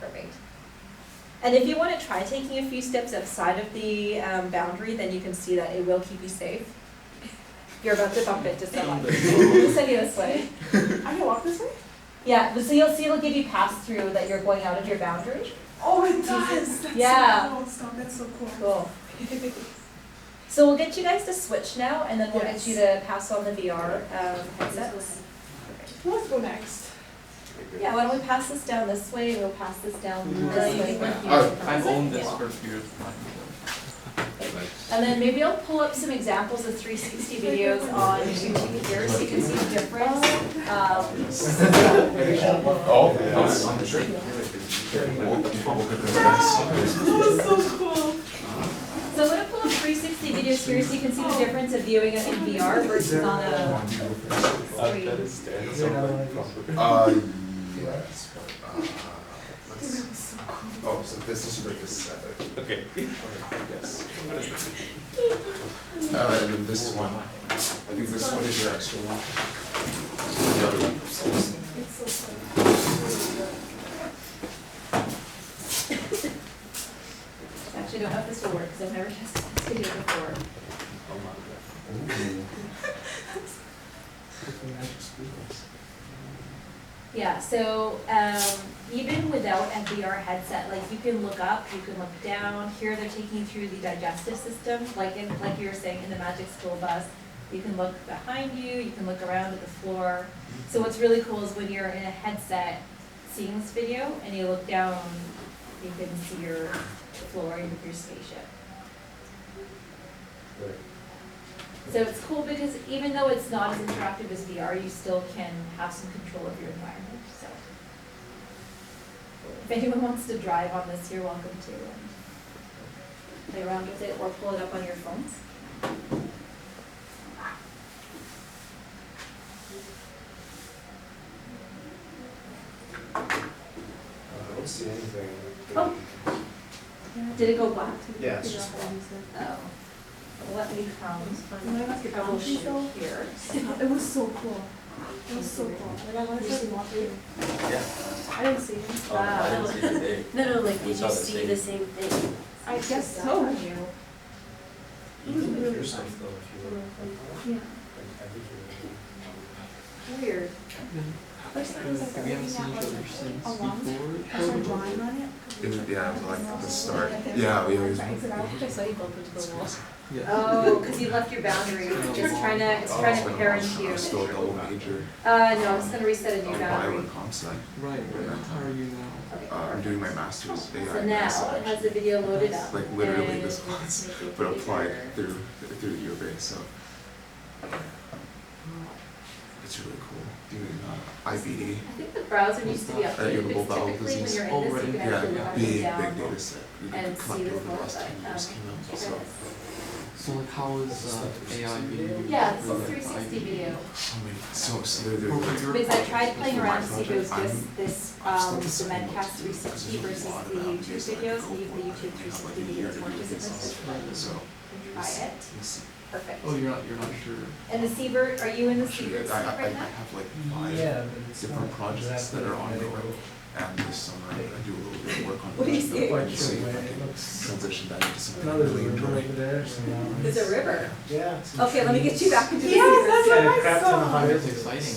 Speaker 1: Perfect. And if you want to try taking a few steps outside of the boundary, then you can see that it will keep you safe. You're about to bump into someone. We'll send you this way.
Speaker 7: I can walk this way?
Speaker 1: Yeah, but so you'll see it'll give you pass through that you're going out of your boundary.
Speaker 7: Oh, it does. That's
Speaker 1: Yeah.
Speaker 7: so cool. Stop, that's so cool.
Speaker 1: Cool. So we'll get you guys to switch now, and then we'll
Speaker 7: Yes.
Speaker 1: get you to pass on the VR headsets.
Speaker 7: Who wants to go next?
Speaker 1: Yeah, why don't we pass this down this way, and we'll pass this down this way.
Speaker 4: I've owned this for a period of time.
Speaker 1: And then maybe I'll pull up some examples of 360 videos on YouTube here, so you can see the difference.
Speaker 5: Oh,
Speaker 6: It's on the tree.
Speaker 7: Oh, so cool.
Speaker 1: So I'm gonna pull up 360 videos here, so you can see the difference of viewing it in VR versus on a screen.
Speaker 5: yes, but, let's, oh, so this is for the 7.
Speaker 6: Okay.
Speaker 5: Yes. And then this one. I think this one is your extra one. The other one.
Speaker 2: It's so fun.
Speaker 1: Actually, I don't know if this will work, because I've never tested this video before. Yeah, so, even without a VR headset, like, you can look up, you can look down. Here they're taking you through the digestive system, like you were saying, in the Magic School Bus. You can look behind you can look around at the floor. So what's really cool is when you're in a headset seeing this video, and you look down, you can see your floor of your spaceship. So it's cool because even though it's not as interactive as VR, you still can have some control of your environment, so. If anyone wants to drive on this, you're welcome to, play around with it or pull it up on your phones.
Speaker 8: I don't see anything.
Speaker 1: Oh. Did it go black?
Speaker 8: Yeah, it's just
Speaker 1: Oh. Let me come.
Speaker 2: I
Speaker 1: I will show here.
Speaker 2: It was so cool. It was so cool. Like I wanted to walk in.
Speaker 6: Yeah.
Speaker 2: I didn't see him.
Speaker 6: Oh, I didn't see it today.
Speaker 9: No, like,
Speaker 6: We
Speaker 9: did
Speaker 6: saw
Speaker 9: you
Speaker 6: the
Speaker 9: see
Speaker 6: same.
Speaker 9: the same thing?
Speaker 2: I guess so.
Speaker 8: You can leave your stuff though if you want.
Speaker 2: Yeah.
Speaker 8: I think you're.
Speaker 1: Weird.
Speaker 2: First time was like
Speaker 4: We haven't
Speaker 2: looking
Speaker 4: seen
Speaker 2: at
Speaker 4: each other
Speaker 2: like
Speaker 4: since
Speaker 2: a lump.
Speaker 4: before.
Speaker 2: I started drawing on it.
Speaker 5: Yeah, it was like the start. Yeah, we always.
Speaker 2: I
Speaker 9: saw you bump into the wall.
Speaker 4: Yeah.
Speaker 1: Oh, because you left your boundary, it's just it's trying to parent you.
Speaker 5: Still a double major.
Speaker 1: No, I'm just gonna reset a new
Speaker 5: Bio
Speaker 1: boundary.
Speaker 5: and comp sci.
Speaker 4: Right, how are you now?
Speaker 1: Okay,
Speaker 5: I'm doing my master's
Speaker 1: So
Speaker 5: AI
Speaker 1: now
Speaker 5: medicine,
Speaker 1: it has the video loaded up.
Speaker 5: like literally
Speaker 1: and
Speaker 5: this
Speaker 1: it's
Speaker 5: class,
Speaker 1: making it
Speaker 5: but
Speaker 1: bigger.
Speaker 5: applied through the U of A, so it's really cool. Doing IBD,
Speaker 1: I think the browser needs to be updated,
Speaker 5: irritable
Speaker 1: because
Speaker 5: bowel
Speaker 1: typically when
Speaker 5: disease.
Speaker 1: you're
Speaker 4: Oh,
Speaker 1: in this, you
Speaker 4: right.
Speaker 1: can actually
Speaker 5: Yeah,
Speaker 1: look
Speaker 5: big
Speaker 1: down
Speaker 5: data set. We
Speaker 1: and
Speaker 5: could
Speaker 1: see
Speaker 5: collect
Speaker 1: the
Speaker 5: over the
Speaker 1: floor,
Speaker 5: last 10 years came out,
Speaker 1: here
Speaker 5: so
Speaker 1: it is.
Speaker 4: So like, how is AI being used?
Speaker 1: Yeah, this
Speaker 4: for,
Speaker 1: is
Speaker 4: like,
Speaker 1: 360
Speaker 4: IBD?
Speaker 1: video.
Speaker 5: so many, so they're
Speaker 4: Or
Speaker 5: like,
Speaker 4: what you're-
Speaker 1: Because I tried playing around to see if it was
Speaker 5: I'm-
Speaker 1: just this, the Medcast 360 versus the YouTube videos, see if the YouTube 360 videos weren't as effective.
Speaker 5: so
Speaker 1: Try it,
Speaker 5: we'll see.
Speaker 1: perfect.
Speaker 4: Oh, you're not sure.
Speaker 1: And the Siebert, are you in the
Speaker 5: Actually,
Speaker 1: Siebert
Speaker 5: I
Speaker 1: seat right now?
Speaker 5: have like 5
Speaker 8: Yeah, but it's
Speaker 5: different
Speaker 8: not
Speaker 5: projects
Speaker 8: exactly
Speaker 5: that are
Speaker 8: the way they
Speaker 5: ongoing.
Speaker 8: go.
Speaker 5: And this summer, I do a little bit of work on
Speaker 1: What do you
Speaker 5: those,
Speaker 1: see?
Speaker 5: and see if I
Speaker 8: It
Speaker 5: can
Speaker 8: looks-
Speaker 5: transition that into something
Speaker 8: No,
Speaker 5: I
Speaker 8: there's a
Speaker 5: really
Speaker 8: river
Speaker 5: enjoy.
Speaker 8: over there, so.
Speaker 1: There's a river.
Speaker 8: Yeah. some
Speaker 1: Okay, let me get
Speaker 8: trees.
Speaker 1: you back into the
Speaker 2: Yes,
Speaker 1: Siebert
Speaker 2: that's
Speaker 1: seat.
Speaker 2: what
Speaker 8: Yeah,
Speaker 2: I
Speaker 8: crap ton of
Speaker 2: saw.
Speaker 8: hundreds.
Speaker 4: It's exciting.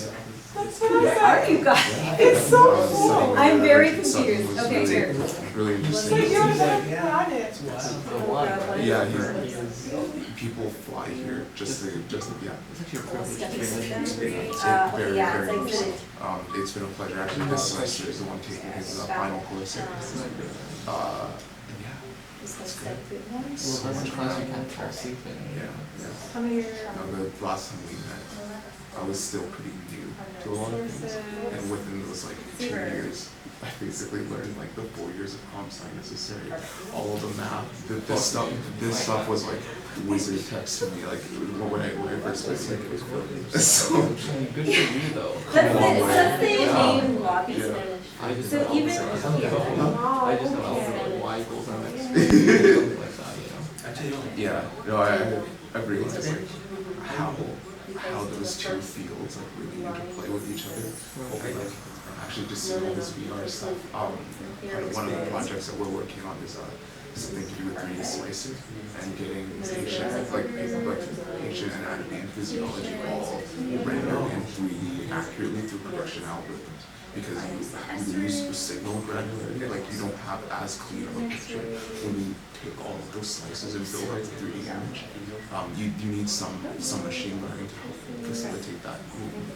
Speaker 2: That's
Speaker 1: Where
Speaker 2: what I
Speaker 1: are you guys?
Speaker 2: It's so cool.
Speaker 1: I'm very
Speaker 5: Something
Speaker 1: confused.
Speaker 5: was
Speaker 1: Okay,
Speaker 5: really-
Speaker 1: here.
Speaker 5: Really
Speaker 2: It's
Speaker 5: interesting.
Speaker 2: like you're on
Speaker 8: Yeah.
Speaker 2: another planet.
Speaker 8: It's wild.
Speaker 4: The one, right?
Speaker 5: Yeah, people fly here just to yeah.
Speaker 4: It's actually a
Speaker 1: Well,
Speaker 4: privilege
Speaker 1: step
Speaker 4: to
Speaker 1: into
Speaker 4: be
Speaker 1: the
Speaker 4: able to
Speaker 1: boundary.
Speaker 4: do
Speaker 5: Very,
Speaker 1: Yeah,
Speaker 5: very
Speaker 1: it's like
Speaker 5: It's been a pleasure. Actually, this semester is the one taking his final course. Yeah,
Speaker 1: Just gonna step through
Speaker 4: Well,
Speaker 1: one.
Speaker 4: that's the class you can't fall asleep in.
Speaker 5: yeah.
Speaker 2: How many are
Speaker 5: The last time we met, I was still pretty new to a lot of things, and within those like 2 years, I basically learned like the 4 years of comp sci necessary, all of the math. This stuff was like wizard text to me. Like when I first met, like it was cool. So
Speaker 4: Good for you though.
Speaker 1: Let's say name lobbies.
Speaker 5: Yeah.
Speaker 4: I just
Speaker 1: So
Speaker 4: know
Speaker 1: even-
Speaker 4: I just know alpha y equals mx something like that, you know.
Speaker 5: yeah, no, I realized like how those two fields like really interplay with each other. And like actually just seeing all this VR stuff. One of the projects that we're working on is something to do with 3D slicing and getting patient patient anatomy and physiology all rendered in 3D accurately through production algorithms. Because you lose the signal granularity, like you don't have as clean of a picture when you take all of those slices and build up the 3D image. You need some machine learning to help facilitate that movement.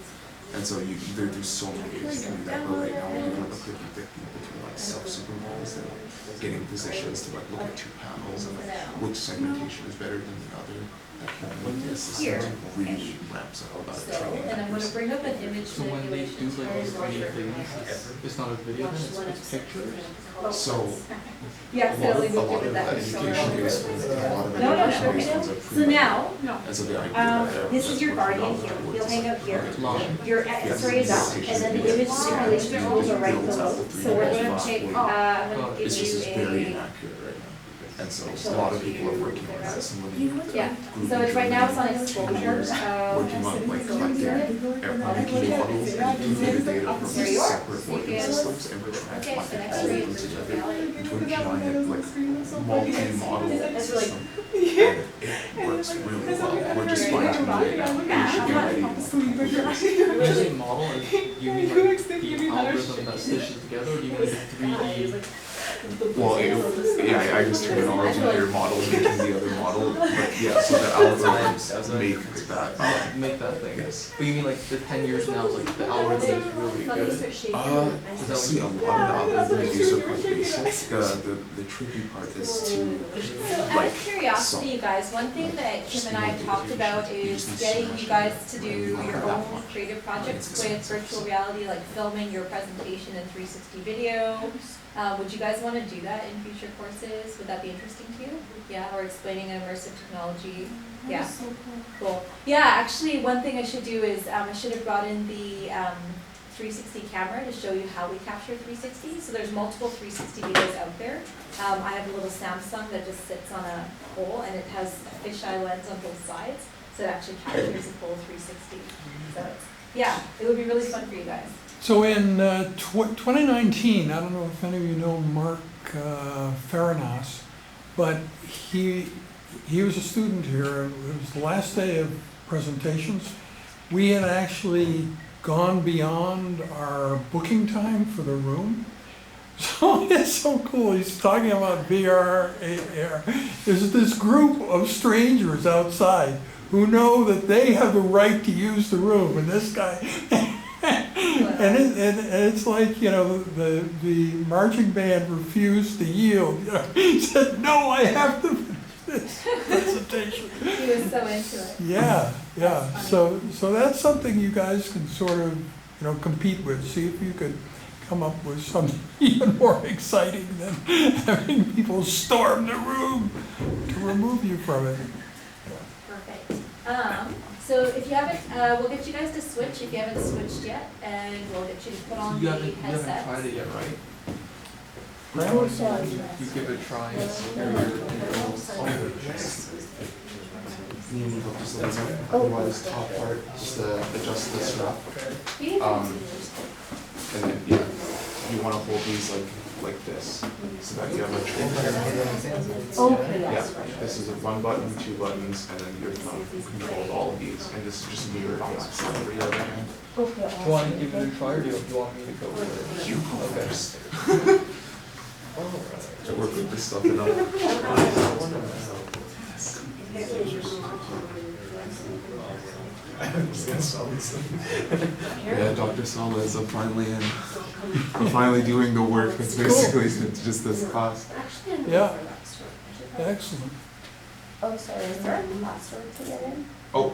Speaker 5: And so there's so many ways to do that, but right now we're doing like a 50-50 between like self-supervised and getting physicians to like look at 2 panels and like which segmentation is better than the other. That can make this
Speaker 1: Here.
Speaker 5: really ramps up
Speaker 1: So,
Speaker 5: training.
Speaker 1: and I'm gonna bring up an image
Speaker 4: So when they do
Speaker 1: manipulation.
Speaker 4: like these 3D things, it's not a video, then it's pictures.
Speaker 5: So
Speaker 1: Yeah,
Speaker 5: a
Speaker 1: so
Speaker 5: lot
Speaker 1: we
Speaker 5: of
Speaker 1: moved it with that.
Speaker 5: education based ones, a lot of
Speaker 1: No,
Speaker 5: education
Speaker 1: okay.
Speaker 5: based ones are
Speaker 1: So
Speaker 5: pretty
Speaker 1: now,
Speaker 5: And so the idea that
Speaker 1: this is your guardian here, he'll hang out here. Your X-ray is up, and then the image manipulation tools are right below. So we're gonna take, I'm gonna give
Speaker 5: it's just
Speaker 1: you
Speaker 5: very
Speaker 1: a
Speaker 5: inaccurate right now. And so a lot of people are working on that. Some of the
Speaker 1: Yeah,
Speaker 5: group
Speaker 1: so it's right now it's on
Speaker 5: engineers
Speaker 1: exposure.
Speaker 5: working on like collecting making models and using the data from
Speaker 1: There you are.
Speaker 5: separate working systems and really
Speaker 1: Okay, so
Speaker 5: collecting
Speaker 1: next
Speaker 5: all of
Speaker 1: read.
Speaker 5: them together into a giant like multi-model
Speaker 1: That's really
Speaker 5: system. And it works really well. We're just fine tuning it now. It should be ready in like a couple of years.
Speaker 4: When you say model, you mean like the algorithm that stitches together, or do you mean like a 3D?
Speaker 5: Well, yeah, I just terminology here, model making the other model, but yeah, so the algorithms make that.
Speaker 4: Make that thing.
Speaker 5: Yes.
Speaker 4: But you mean like the 10 years now, like the algorithm is really good?
Speaker 5: See, a lot of the algorithms are quite basic. The tricky part is to
Speaker 1: So out of curiosity, you guys, one thing that Kim and I talked about is getting you guys to do your own creative projects with virtual reality, like filming your presentation in 360 video. Would you guys want to do that in future courses? Would that be interesting to you? Yeah, or explaining immersive technology? Yeah,
Speaker 2: So cool.
Speaker 1: cool. Yeah, actually, one thing I should do is I should have brought in the 360 camera to show you how we capture 360. So there's multiple 360 videos out there. I have a little Samsung that just sits on a pole and it has a fisheye lens on both sides. So it actually captures a full 360. So it's, yeah, it would be really fun for you guys.
Speaker 3: So in 2019, I don't know if any of you know Mark Farinas, but he was a student here, and it was the last day of presentations. We had actually gone beyond our booking time for the room. So it's so cool. He's talking about VR, AR. There's this group of strangers outside who know that they have the right to use the room, and this guy. And it's like, you know, the marching band refused to yield. You know, he said, "No, I have to finish this presentation."
Speaker 1: He was so into it.
Speaker 3: Yeah, yeah.
Speaker 1: That's
Speaker 3: So that's something you guys can sort of, you know, compete with. See if you could come up with something even more exciting than having people storm the room to remove you from it.
Speaker 1: Perfect. So if you haven't, we'll get you guys to switch if you haven't switched yet, and we'll get you to put on
Speaker 4: You
Speaker 1: the
Speaker 4: haven't
Speaker 1: headsets.
Speaker 4: tried it yet, right?
Speaker 9: Yeah.
Speaker 4: You give it a try.
Speaker 5: You need to just let me know. Otherwise, top part, just adjust the strap. And then, yeah, you want to hold these like this, so that you have a trigger.
Speaker 9: Okay,
Speaker 5: Yeah,
Speaker 9: yes.
Speaker 5: this is a 1 button, 2 buttons, and then your thumb controls all of these, and this is just mirrored on that side for the other hand.
Speaker 9: Okay,
Speaker 4: Do you want to give it a try, or do you want me to go with it?
Speaker 5: You go
Speaker 4: Okay.
Speaker 5: first. I work with this stuff enough. Yeah, Dr. Sala is finally in. I'm finally doing the work. It's basically just this class.
Speaker 3: Yeah. Excellent.
Speaker 9: Oh, sorry, is there a password to get in?
Speaker 5: Oh,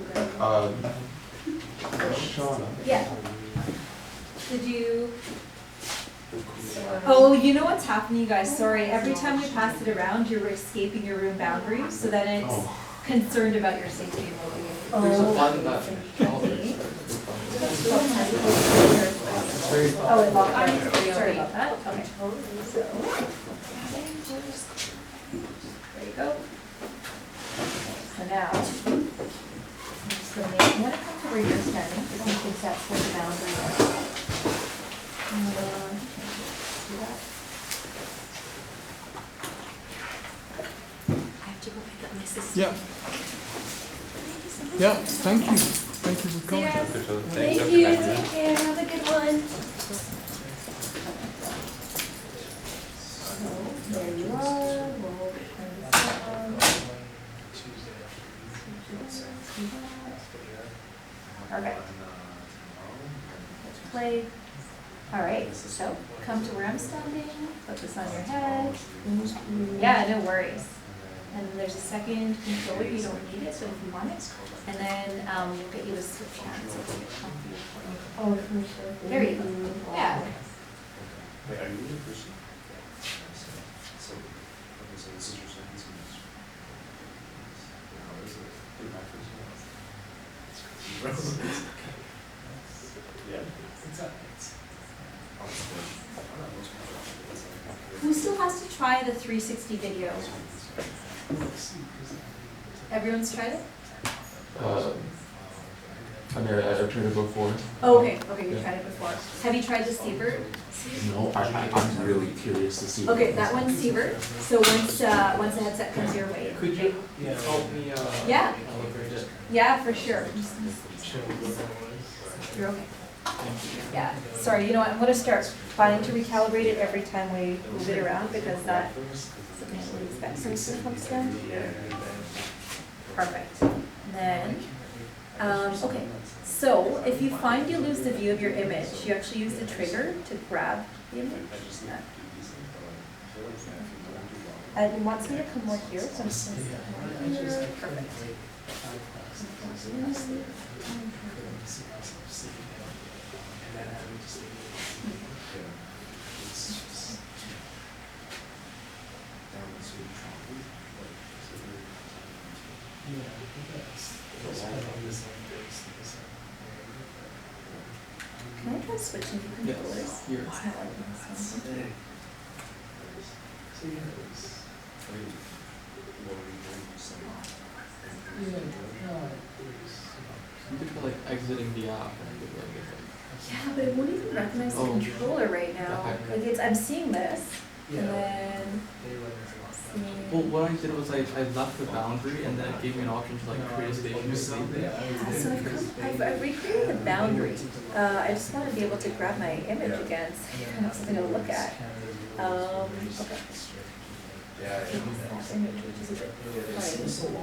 Speaker 5: Shawna.
Speaker 1: Yeah. Did you? Oh, you know what's happening, you guys? Sorry. Every time we pass it around, you're escaping your room boundaries, so then it's
Speaker 5: Oh.
Speaker 1: concerned about your safety and well-being.
Speaker 4: There's a button that.
Speaker 1: Oh, it locked. Sorry about that. Okay. So, there you go. So now, I'm just gonna make, I'm gonna come to where you're standing, because I think that's where the boundary is. Do that. I have to go pick up my sister.
Speaker 3: Yeah. Yeah. Thank you. Thank you for
Speaker 1: See
Speaker 3: coming.
Speaker 1: you guys.
Speaker 6: Thank
Speaker 1: Thank you. Take care. Have a good one. So, there you are. We'll turn this on. Perfect. Let's play. All right, so come to where I'm standing, put this on your head. Yeah, no worries. And then there's a second control if you don't need it, so if you want it. And then we'll get you to switch hands so it's a bit comfier for you.
Speaker 9: Oh, for sure.
Speaker 1: There you go. Yeah.
Speaker 8: Wait, are you the person? So, okay, so this is your second semester. How is it? Did my first one? Yeah, exactly.
Speaker 1: Who still has to try the 360 video? Everyone's tried it?
Speaker 4: I mean, I've tried it before.
Speaker 1: Oh, okay, okay, you
Speaker 4: Yeah.
Speaker 1: tried it before. Have you tried the Seabird?
Speaker 5: No, I'm really curious to see.
Speaker 1: Okay, that one's Seabird. So once the headset comes your way.
Speaker 4: Could you help me,
Speaker 1: Yeah.
Speaker 4: calibrate it?
Speaker 1: Yeah, for sure. You're okay. Yeah, sorry, you know what, I'm gonna start planning to recalibrate it every time we move it around because that significantly expects some comes down. Perfect. Then, okay, so if you find you lose the view of your image, you actually use the trigger to grab the image. And it wants me to come more here, so I'm just gonna sit more here. Perfect. Can I try switching
Speaker 4: Yes.
Speaker 1: controllers?
Speaker 4: Here.
Speaker 1: It's not like this one.
Speaker 4: You could try like exiting the app and give like a
Speaker 1: Yeah, but it won't even recognize the
Speaker 4: Oh.
Speaker 1: controller right now.
Speaker 4: Okay.
Speaker 1: Like it's, I'm seeing this, and then
Speaker 4: Well, what I did was I left the boundary and then it gave me an option to like create a station to save it.
Speaker 1: So I've recreated the boundary. I just want to be able to grab my image again, so I kind of have something to look at. Okay. That image, which is a bit funny.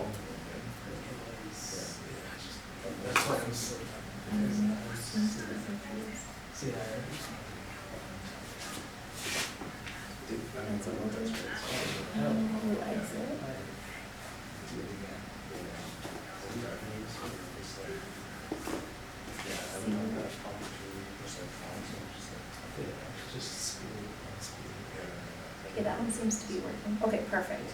Speaker 1: We'll exit. Okay, that one seems to be working. Okay, perfect.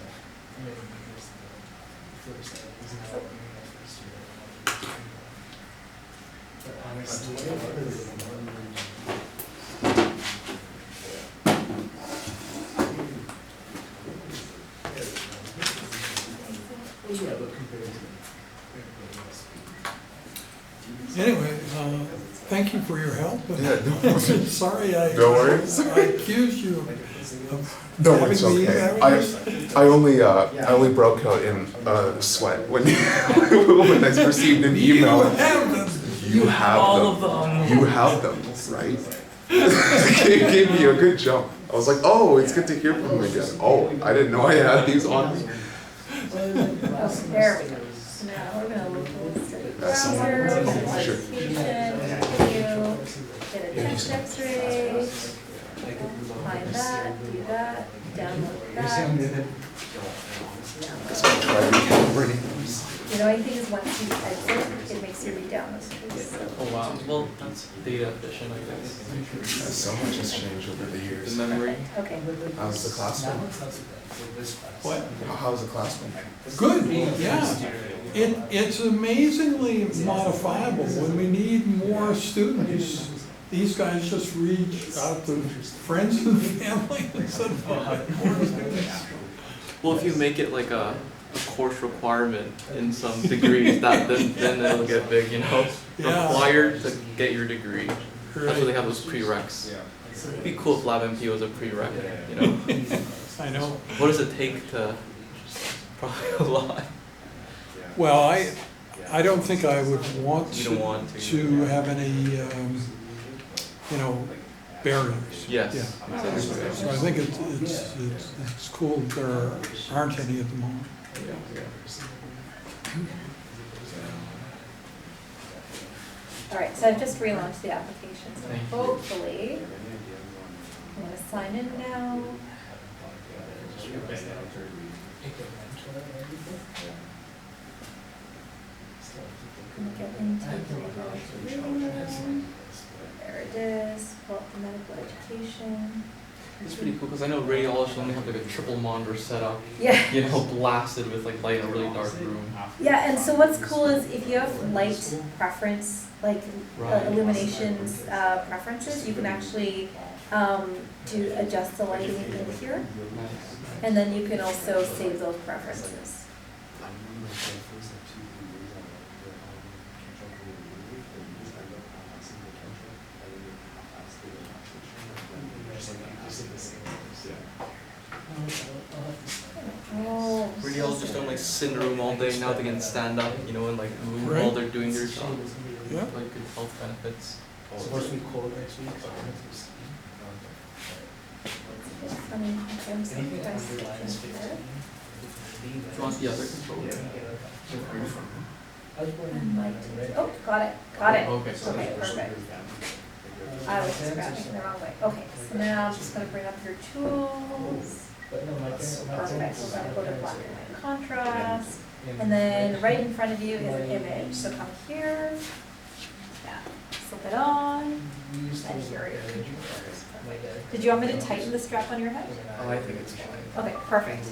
Speaker 3: Anyway, thank you for your help.
Speaker 5: Yeah, no
Speaker 3: Sorry,
Speaker 5: No worries.
Speaker 3: I accused you of
Speaker 5: No,
Speaker 3: having
Speaker 5: it's
Speaker 3: me
Speaker 5: okay.
Speaker 3: having
Speaker 5: I
Speaker 3: this.
Speaker 5: I only broke out in sweat when when I received an
Speaker 3: You
Speaker 5: email.
Speaker 3: have them.
Speaker 5: You have
Speaker 4: All
Speaker 5: them.
Speaker 4: of them.
Speaker 5: You have them, right? It gave me a good jump. I was like, oh, it's good to hear from him again. Oh, I didn't know I had these on me.
Speaker 1: Oh, there we go. So now we're gonna look at the
Speaker 5: That's
Speaker 1: browser,
Speaker 5: sure.
Speaker 1: notification, video, get a text X-ray, find that, do that, download that.
Speaker 5: Guess I'll try recalibrating.
Speaker 1: You know, I think is once you exit, it makes you re-download. So,
Speaker 4: Oh wow, well, that's data efficient, I guess.
Speaker 5: So much has changed over the years.
Speaker 4: The memory.
Speaker 1: okay.
Speaker 5: How's the class been?
Speaker 3: What?
Speaker 5: How's the class been?
Speaker 3: Good, yeah. It's amazingly modifiable. When we need more students, these guys just reach out to friends and family and said, more students.
Speaker 4: Well, if you make it like a course requirement in some degrees, that then it'll get big, you know?
Speaker 3: Yeah.
Speaker 4: Required to get your degree. That's why they
Speaker 3: Right.
Speaker 4: have those prereqs. It'd be cool if LABMP was a prereq, you know?
Speaker 3: I know.
Speaker 4: What does it take to, probably a lot.
Speaker 3: Well, I don't think I would want
Speaker 4: You don't want to.
Speaker 3: to have any, you know, barriers.
Speaker 4: Yes.
Speaker 3: Yeah. So I think it's cool that there aren't any at the moment.
Speaker 1: All right, so I've just relaunched the application, so
Speaker 4: Thank you.
Speaker 1: hopefully, I'm gonna sign in now. Gonna get into the room. There it is, pull up the medical education.
Speaker 4: It's pretty cool, because I know radiologists only have like a triple monitor setup,
Speaker 1: Yeah.
Speaker 4: you know, blasted with like light in a really dark room.
Speaker 1: Yeah, and so what's cool is if you have light preference, like
Speaker 4: Right.
Speaker 1: illuminations preferences, you can actually adjust the lighting in here,
Speaker 4: Nice.
Speaker 1: and then you can also save those preferences.
Speaker 8: remember for the first like 2-3 years I worked with ketchup really really, but you just end up passing the ketchup and then you pass the kitchen and then just like the same things.
Speaker 9: Oh.
Speaker 4: Radiologists don't like sit in a room all day, now they can stand up, you know, and like move while they're doing their job.
Speaker 3: Yeah.
Speaker 4: Like good health benefits.
Speaker 8: It's supposed to be cold next week.
Speaker 9: It's funny, okay, I'm sorry,
Speaker 8: Anything
Speaker 9: guys,
Speaker 8: underlined is
Speaker 9: here.
Speaker 8: 15.
Speaker 4: Do you want the other controller?
Speaker 9: And like, oh, got it, got it.
Speaker 4: Okay.
Speaker 9: Okay, perfect. I was just grabbing the wrong way. Okay, so now I'm just gonna bring up your tools. Perfect, we're gonna go to black and white contrast. And then right in front of you is an image, so come here. Yeah, slip it on, and here are your controllers. Did you want me to tighten the strap on your head?
Speaker 4: Oh, I think it's fine.
Speaker 9: Okay, perfect.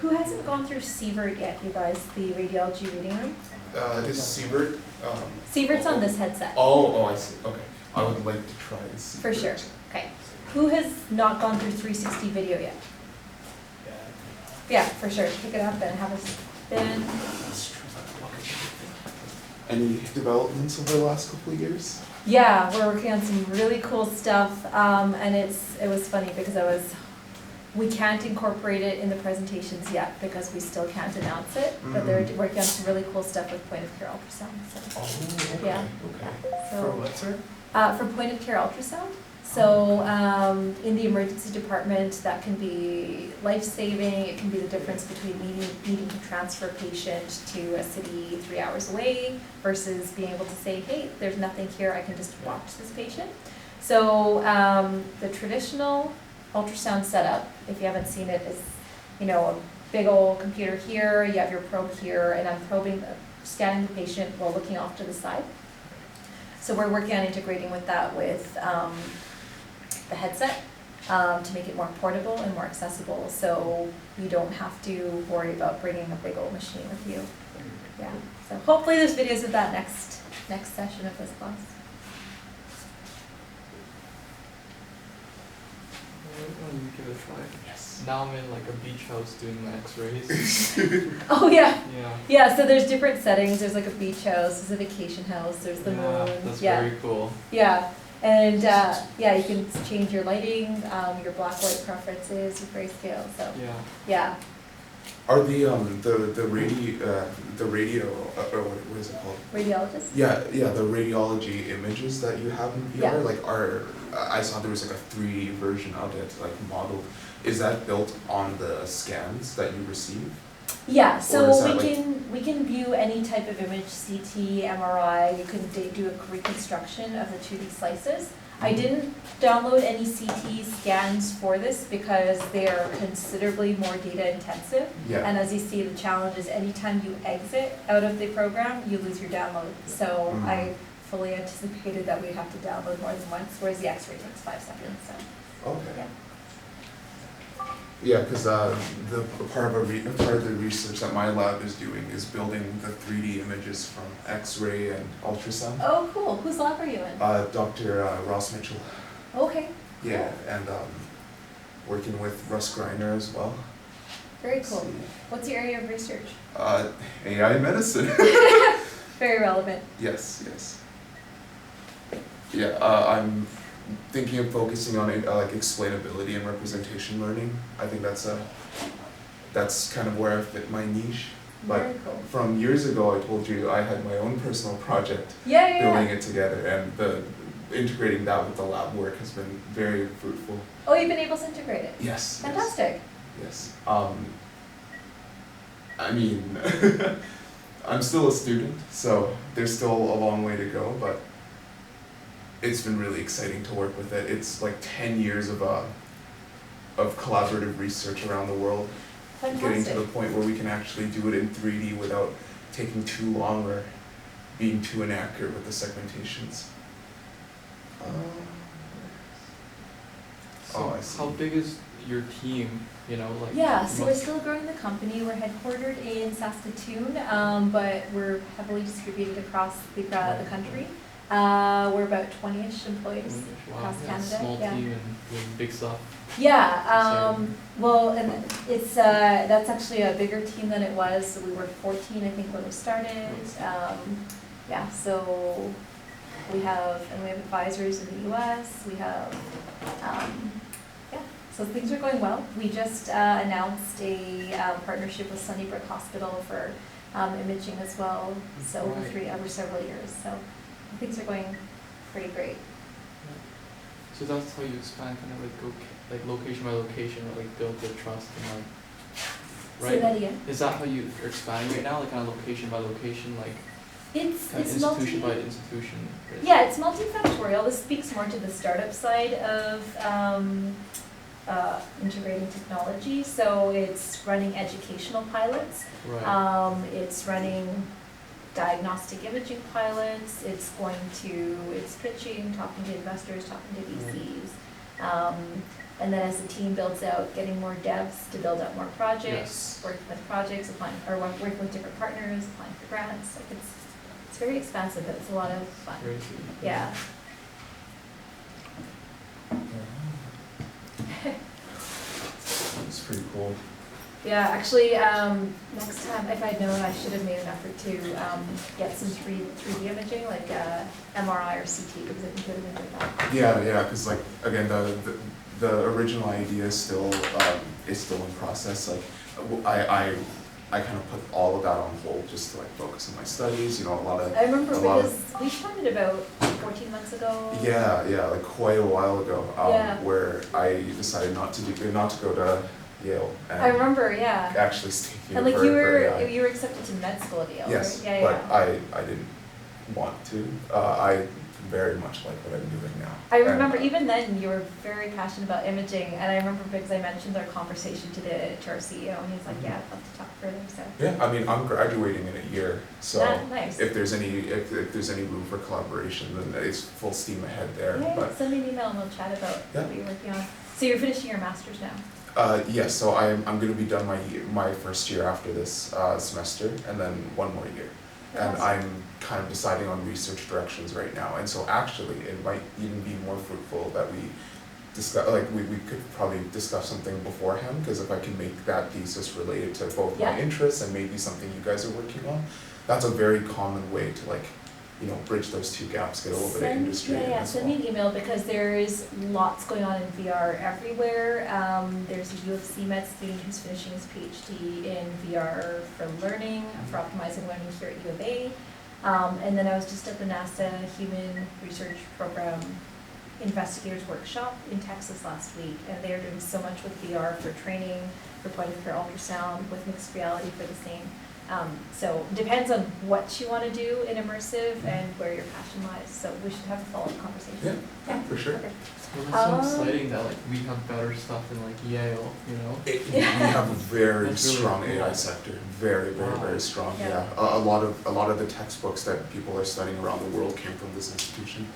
Speaker 9: Who hasn't gone through Sievert yet, you guys, the radiology reading room?
Speaker 5: This is Siebert.
Speaker 9: Sievert's on this headset.
Speaker 5: Oh, I see. Okay. I would like to try and see.
Speaker 9: For sure. Okay. Who has not gone through 360 video yet? Yeah, for sure. Pick it up and have a spin.
Speaker 5: Any developments over the last couple of years?
Speaker 9: Yeah, we're working on some really cool stuff, and it was funny because we can't incorporate it in the presentations yet because we still can't announce it, but they're working on some really cool stuff with point of care ultrasound. So.
Speaker 5: Oh, okay.
Speaker 9: Yeah.
Speaker 5: Okay.
Speaker 9: So,
Speaker 5: For what, sir?
Speaker 9: for point of care ultrasound. So in the emergency department, that can be life-saving. It can be the difference between needing to transfer a patient to a city 3 hours away versus being able to say, hey, there's nothing here, I can just watch this patient. So the traditional ultrasound setup, if you haven't seen it, is a big old computer here, you have your probe here, and I'm scanning the patient while looking off to the side. So we're working on integrating with that with the headset to make it more portable and more accessible, so you don't have to worry about bringing a big old machine with you. Yeah. So hopefully there's videos of that next session of this class.
Speaker 4: Give it a try.
Speaker 5: Yes.
Speaker 4: Now I'm in like a beach house doing my x-rays.
Speaker 9: Oh yeah.
Speaker 4: Yeah.
Speaker 9: Yeah, so there's different settings. There's like a beach house, there's a vacation house, there's the moon.
Speaker 4: That's
Speaker 9: Yeah.
Speaker 4: very cool.
Speaker 9: Yeah. And yeah, you can change your lighting, your black-white preferences, your grayscale. So
Speaker 4: Yeah.
Speaker 9: yeah.
Speaker 5: Are the radio or what is it called?
Speaker 9: Radiologist?
Speaker 5: Yeah, the radiology images that you have in VR,
Speaker 9: Yeah.
Speaker 5: like I saw there was like a 3D version of it, like modeled. Is that built on the scans that you receive?
Speaker 9: Yeah,
Speaker 5: Or
Speaker 9: so
Speaker 5: is that
Speaker 9: we can view any type of image, CT, MRI. You can do a reconstruction of the 2D slices. I didn't download any CT scans for this because they are considerably more data intensive.
Speaker 5: Yeah.
Speaker 9: And as you see, the challenge is anytime you exit out of the program, you lose your download. So I fully anticipated that we'd have to download more than once, whereas the X-ray takes 5 seconds. So
Speaker 5: Okay.
Speaker 9: yeah.
Speaker 5: Yeah, because the part of the research that my lab is doing is building the 3D images from X-ray and ultrasound.
Speaker 9: Oh, cool. Whose lab are you in?
Speaker 5: Dr. Ross Mitchell.
Speaker 9: Okay.
Speaker 5: Yeah, and working with Russ Greiner as well.
Speaker 9: Very cool. What's your area of research?
Speaker 5: AI medicine.
Speaker 9: Very relevant.
Speaker 5: Yes. Yeah, I'm thinking of focusing on like explainability and representation learning. I think that's kind of where I fit my niche. But
Speaker 9: Very cool.
Speaker 5: from years ago, I told you I had my own personal project
Speaker 9: Yeah.
Speaker 5: building it together, and integrating that with the lab work has been very fruitful.
Speaker 9: Oh, you've been able to integrate it.
Speaker 5: Yes.
Speaker 9: Fantastic.
Speaker 5: Yes. I mean, I'm still a student, so there's still a long way to go, but it's been really exciting to work with it. It's like 10 years of collaborative research around the world, getting to
Speaker 9: Fantastic.
Speaker 5: the point where we can actually do it in 3D without taking too long or being too inaccurate with the segmentations.
Speaker 4: So
Speaker 5: Oh, I see.
Speaker 4: how big is your team, you know, like?
Speaker 9: Yeah, so we're
Speaker 4: must-
Speaker 9: still growing the company. We're headquartered in Saskatoon, but we're heavily distributed across the country. We're about 20-ish employees
Speaker 4: Wow,
Speaker 9: across
Speaker 4: yeah,
Speaker 9: Canada.
Speaker 4: small
Speaker 9: Yeah.
Speaker 4: team and doing big stuff.
Speaker 9: Yeah, well, and it's, that's actually a bigger team than it was. So we were 14, I think, when we started. Yeah, so we have advisors in the US. We have, yeah, so things are going well. We just announced a partnership with Sunnybrook Hospital for imaging as well. So over several years. So things are going pretty great.
Speaker 4: So that's how you expand, kind of like go like location by location, or like build the trust and like.
Speaker 9: Say that again.
Speaker 4: Is that how you're expanding right now, like kind of location by location, like
Speaker 9: It's
Speaker 4: kind of institution by institution?
Speaker 9: Yeah, it's multifactorial. This speaks more to the startup side of integrating technology. So it's running educational pilots.
Speaker 4: Right.
Speaker 9: It's running diagnostic imaging pilots. It's pitching, talking to investors, talking to VCs. And then as the team builds out, getting more devs to build out more projects, working with projects, working with different partners, applying for grants. Like it's very expansive, but it's a lot of fun.
Speaker 4: Very cool.
Speaker 9: Yeah.
Speaker 5: It's pretty cool.
Speaker 9: Yeah, actually, next time, if I'd known, I should have made an effort to get some 3D imaging, like MRI or CT, because I think it would have been good.
Speaker 5: Yeah, because like again, the original idea is still in process. Like I kind of put all of that on hold just to like focus on my studies. You know,
Speaker 9: I remember because we started about 14 months ago.
Speaker 5: Yeah, like quite a while ago.
Speaker 9: Yeah.
Speaker 5: Where I decided not to go to Yale. And
Speaker 9: I remember, yeah.
Speaker 5: actually stayed here.
Speaker 9: And like
Speaker 5: for
Speaker 9: you were accepted to med school at Yale,
Speaker 5: Yes,
Speaker 9: right? Yeah,
Speaker 5: but I didn't want to. I very much like what I'm doing now.
Speaker 9: I remember even then you were very passionate about imaging, and I remember because I mentioned our conversation to our CEO, and he's like, "Yeah, I'd love to talk further." So
Speaker 5: Yeah, I mean, I'm graduating in a year, so
Speaker 9: nice.
Speaker 5: if there's any room for collaboration, then it's full steam ahead there.
Speaker 9: Yeah,
Speaker 5: But
Speaker 9: send me an email and we'll chat about what you're working on. So you're finishing your master's now.
Speaker 5: yes, so I'm going to be done my first year after this semester, and then one more year. And I'm kind of deciding on research directions right now. And so actually, it might even be more fruitful that we discuss, like we could probably discuss something beforehand, because if I can make that thesis related to both my interests and maybe something you guys are working on, that's a very common way to like, you know, bridge those two gaps, get a little bit of industry in as
Speaker 9: Send
Speaker 5: well.
Speaker 9: me an email because there is lots going on in VR everywhere. There's a U of C med student who's finishing his PhD in VR for learning, for optimizing learning here at U of A. And then I was just at the NASA Human Research Program Investigators Workshop in Texas last week, and they are doing so much with VR for training, for point of care ultrasound, with mixed reality for the same. So it depends on what you want to do in immersive and where your passion lies. So we should have a follow-up conversation.
Speaker 5: Yeah, for sure.
Speaker 9: Okay.
Speaker 4: Well, it's so exciting that like we have better stuff than like Yale, you know?
Speaker 5: We have a very
Speaker 4: That's really
Speaker 5: strong
Speaker 4: cool.
Speaker 5: AI sector, very
Speaker 4: Wow.
Speaker 5: strong.
Speaker 9: Yeah.
Speaker 5: Yeah, a lot of the textbooks that people are studying around the world came from this institution.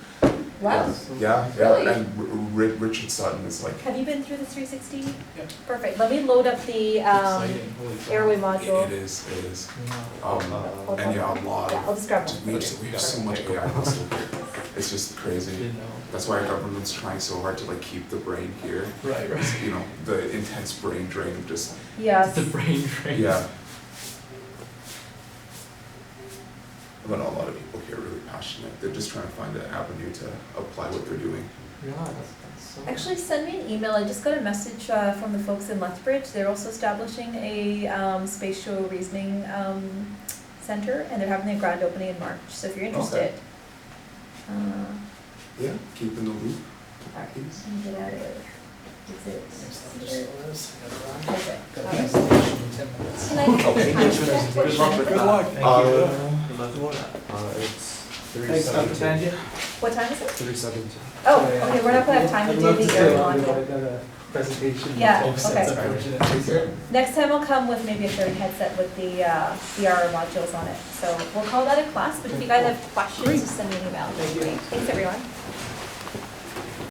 Speaker 9: Wow.
Speaker 5: Yeah,
Speaker 9: Really?
Speaker 5: and Richard Sutton is like.
Speaker 9: Have you been through the 360?
Speaker 5: Yeah.
Speaker 9: Perfect. Let me load up the
Speaker 4: Exciting, holy cow.
Speaker 9: airway module.
Speaker 5: It is.
Speaker 4: Wow.
Speaker 5: And yeah, a lot.
Speaker 9: Yeah, I'll just grab
Speaker 5: We
Speaker 9: one.
Speaker 5: have so much AI hustle here. It's just crazy.
Speaker 4: Didn't know.
Speaker 5: That's why our government's trying so hard to like keep the brain here.
Speaker 4: Right.
Speaker 5: You know, the intense brain drain of just.
Speaker 9: Yes.
Speaker 4: The brain drain.
Speaker 5: Yeah. But a lot of people here are really passionate. They're just trying to find an avenue to apply what they're doing.
Speaker 4: Yeah, that's so.
Speaker 9: Actually, send me an email. I just got a message from the folks in Lethbridge. They're also establishing a spatial reasoning center, and they're having a grand opening in March. So if you're interested.
Speaker 5: Yeah, keep in the loop.
Speaker 9: All right,
Speaker 5: Please.
Speaker 9: let me get out of it. Is it? Perfect.
Speaker 8: Got
Speaker 9: All
Speaker 8: a
Speaker 9: right.
Speaker 8: presentation in 10 minutes.
Speaker 9: Can I get
Speaker 5: Okay.
Speaker 9: the time check? What
Speaker 4: Good luck
Speaker 9: time
Speaker 4: with
Speaker 9: is it?
Speaker 3: Good luck.
Speaker 4: Thank
Speaker 5: Uh,
Speaker 4: you. Good luck with that.
Speaker 8: It's
Speaker 7: Thanks, Dr. Pandya.
Speaker 9: What time is it?
Speaker 8: 37.
Speaker 9: Oh, okay, we're not gonna have time to do the air module.
Speaker 8: I gotta presentation.
Speaker 9: Yeah,
Speaker 8: Headsets,
Speaker 9: okay.
Speaker 8: unfortunately, so.
Speaker 9: Next time I'll come with maybe a third headset with the VR modules on it. So we'll call that a class, but if you guys have questions,
Speaker 3: Great.
Speaker 9: just send me an email.
Speaker 8: Thank you.
Speaker 9: Great. Thanks, everyone.